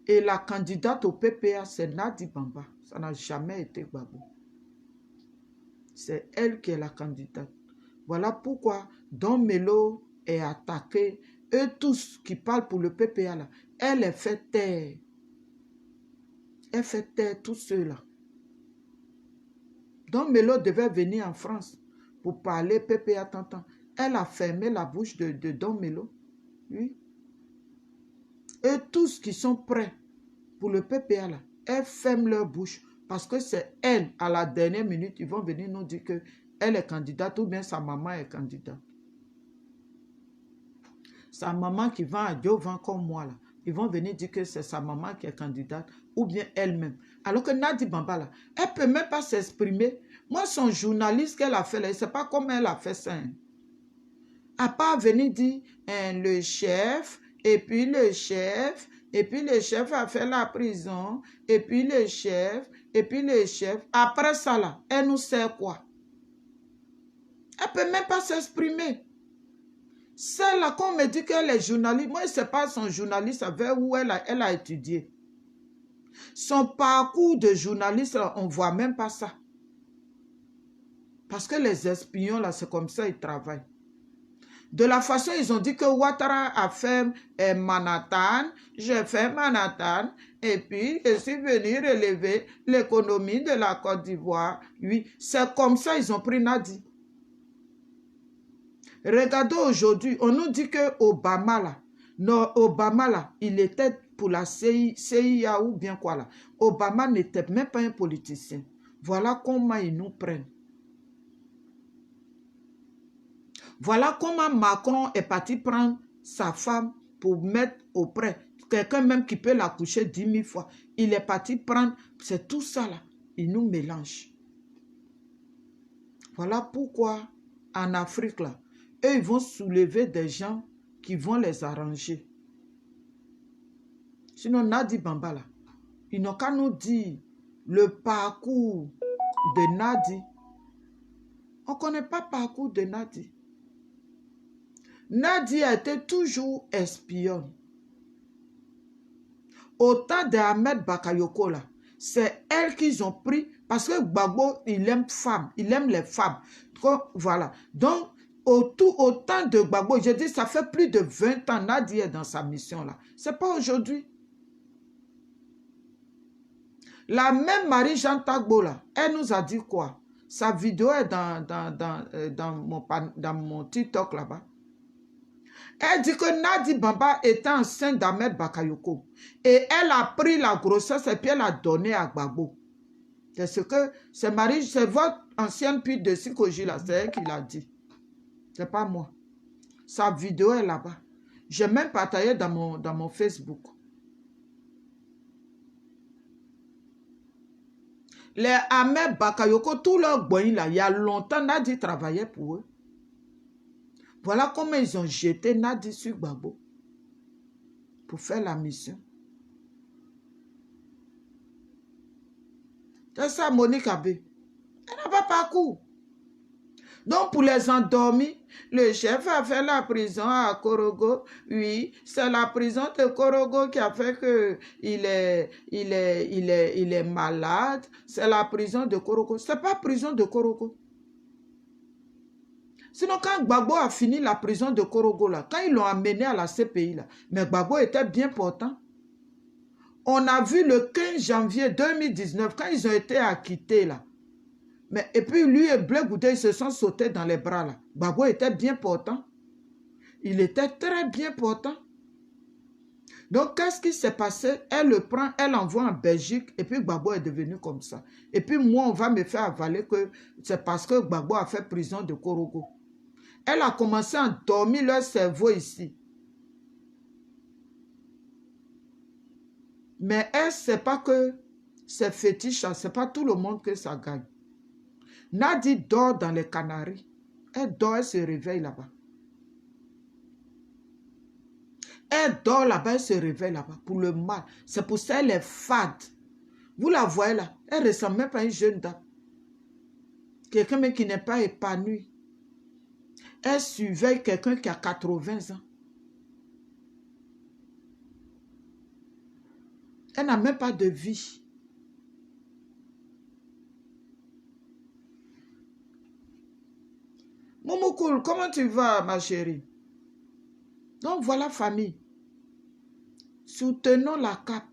Et la candidate au PPA, c'est Nadi Bamba. Ça n'a jamais été Gbagbo. C'est elle qui est la candidate. Voilà pourquoi Don Melo est attaqué. Eux tous qui parlent pour le PPA, là, elle est fait taire. Elle fait taire tous ceux-là. Don Melo devait venir en France pour parler PPA Tantan. Elle a fermé la bouche de Don Melo. Oui. Eux tous qui sont prêts pour le PPA, là, elles ferment leur bouche parce que c'est elle, à la dernière minute, ils vont venir nous dire qu'elle est candidate ou bien sa maman est candidate. Sa maman qui vend à Diovan comme moi, là, ils vont venir dire que c'est sa maman qui est candidate ou bien elle-même. Alors que Nadi Bamba, là, elle ne peut même pas s'exprimer. Moi, son journaliste qu'elle a fait, là, je ne sais pas comment elle a fait ça. Hein. À part venir dire le chef, et puis le chef, et puis le chef a fait la prison, et puis le chef, et puis le chef. Après ça, là, elle nous sert quoi? Elle ne peut même pas s'exprimer. Celle-là, quand on me dit qu'elle est journaliste, moi, je ne sais pas son journaliste avec où elle a étudié. Son parcours de journaliste, là, on ne voit même pas ça. Parce que les espions, là, c'est comme ça, ils travaillent. De la façon, ils ont dit que Ouattara a fait Manhattan, j'ai fait Manhattan, et puis je suis venu relever l'économie de la Côte d'Ivoire. Oui, c'est comme ça ils ont pris Nadi. Regardez aujourd'hui, on nous dit que Obama, là, non, Obama, là, il était pour la CIA ou bien quoi là. Obama n'était même pas un politicien. Voilà comment ils nous prennent. Voilà comment Macron est parti prendre sa femme pour mettre auprès. Quelqu'un même qui peut la coucher 10 000 fois. Il est parti prendre, c'est tout ça là. Il nous mélange. Voilà pourquoi en Afrique là, eux ils vont soulever des gens qui vont les arranger. Sinon Nadi Bamba là, ils n'ont qu'à nous dire le parcours de Nadi. On ne connaît pas le parcours de Nadi. Nadi a été toujours espionne. Au temps d'Ahmed Bakayoko, là, c'est elle qu'ils ont pris parce que Gbagbo, il aime femme, il aime les femmes. Donc, voilà. Donc, au temps de Gbagbo, j'ai dit, ça fait plus de 20 ans, Nadi est dans sa mission là. Ce n'est pas aujourd'hui. La même Marie-Jeanne Tagbo, là, elle nous a dit quoi? Sa vidéo est dans mon TikTok là-bas. Elle dit que Nadi Bamba était enceinte d'Ahmed Bakayoko. Et elle a pris la grossesse et puis elle a donné à Gbagbo. C'est ce que c'est votre ancienne pute de Sikoji là, c'est elle qui l'a dit. C'est pas moi. Sa vidéo est là-bas. J'ai même partagé dans mon Facebook. Les Ahmed Bakayoko, tout leur boy là, il y a longtemps, Nadi travaillait pour eux. Voilà comment ils ont jeté Nadi sur Gbagbo pour faire la mission. C'est ça, Monique Abbé. Elle n'a pas parcours. Donc, pour les endormis, le chef a fait la prison à Korogo. Oui, c'est la prison de Korogo qui a fait qu'il est malade. C'est la prison de Korogo. Ce n'est pas la prison de Korogo. Sinon, quand Gbagbo a fini la prison de Korogo, là, quand ils l'ont amené à la CPI, là, mais Gbagbo était bien portant. On a vu le 15 janvier 2019, quand ils ont été acquittés, là. Mais, et puis lui et Blé Goudé, ils se sont sautés dans les bras, là. Gbagbo était bien portant. Il était très bien portant. Donc, qu'est-ce qui s'est passé? Elle le prend, elle l'envoie en Belgique, et puis Gbagbo est devenu comme ça. Et puis moi, on va me faire avaler que c'est parce que Gbagbo a fait prison de Korogo. Elle a commencé à endormir leur cerveau ici. Mais elle ne sait pas que c'est fétiche, ce n'est pas tout le monde que ça gagne. Nadi dort dans les Canaries. Elle dort, elle se réveille là-bas. Elle dort là-bas, elle se réveille là-bas pour le mal. C'est pour ça qu'elle est fade. Vous la voyez là, elle ne ressemble même pas à une jeune dame. Quelqu'un qui n'est pas épanoui. Elle surveille quelqu'un qui a 80 ans. Elle n'a même pas de vie. Momokoul, comment tu vas, ma chérie? Donc voilà, famille. Soutenons la cape.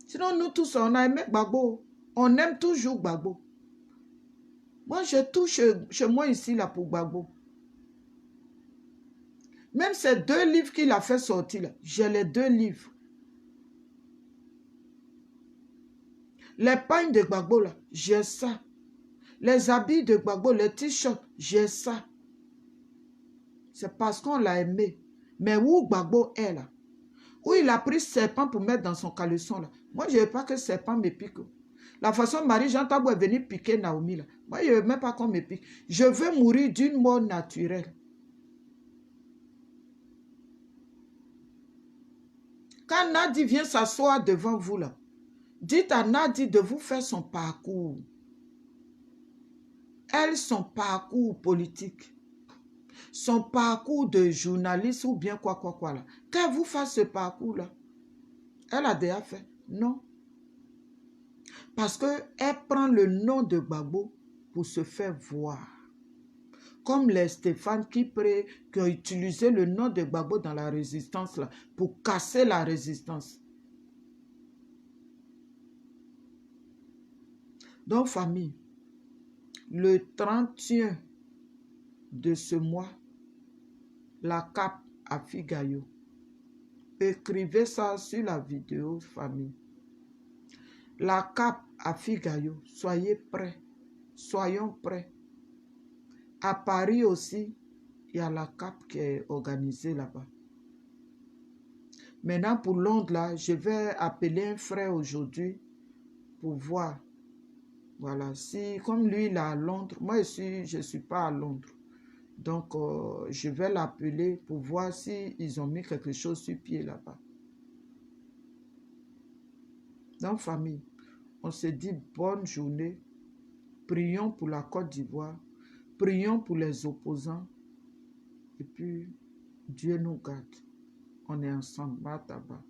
Sinon, nous tous, on a aimé Gbagbo. On aime toujours Gbagbo. Moi, je touche chez moi ici, là, pour Gbagbo. Même ces 2 livres qu'il a fait sortir, là, j'ai les 2 livres. Les pagnes de Gbagbo, là, j'ai ça. Les habits de Gbagbo, les t-shirts, j'ai ça. C'est parce qu'on l'a aimé. Mais où Gbagbo est, là? Où il a pris serpent pour mettre dans son caleçon, là? Moi, je ne veux pas que serpent me pique. La façon Marie-Jean Tabou est venue piquer Naomi, là. Moi, je ne veux même pas qu'on me pique. Je veux mourir d'une mort naturelle. Quand Nadi vient s'asseoir devant vous, là, dites à Nadi de vous faire son parcours. Elle, son parcours politique. Son parcours de journaliste ou bien quoi, là. Qu'elle vous fasse ce parcours-là. Elle a déjà fait. Non. Parce qu'elle prend le nom de Gbagbo pour se faire voir. Comme les Stéphane qui ont utilisé le nom de Gbagbo dans la résistance là, pour casser la résistance. Donc, famille, le 31 de ce mois, la cape à Figayo. Écrivez ça sur la vidéo, famille. La cape à Figayo, soyez prêts. Soyons prêts. À Paris aussi, il y a la cape qui est organisée là-bas. Maintenant, pour Londres, là, je vais appeler un frère aujourd'hui pour voir. Voilà, si, comme lui, il est à Londres, moi, je ne suis pas à Londres. Donc, je vais l'appeler pour voir s'ils ont mis quelque chose sur pied là-bas. Donc, famille, on se dit bonne journée. Prions pour la Côte d'Ivoire. Prions pour les opposants. Et puis, Dieu nous garde. On est ensemble. Mataba.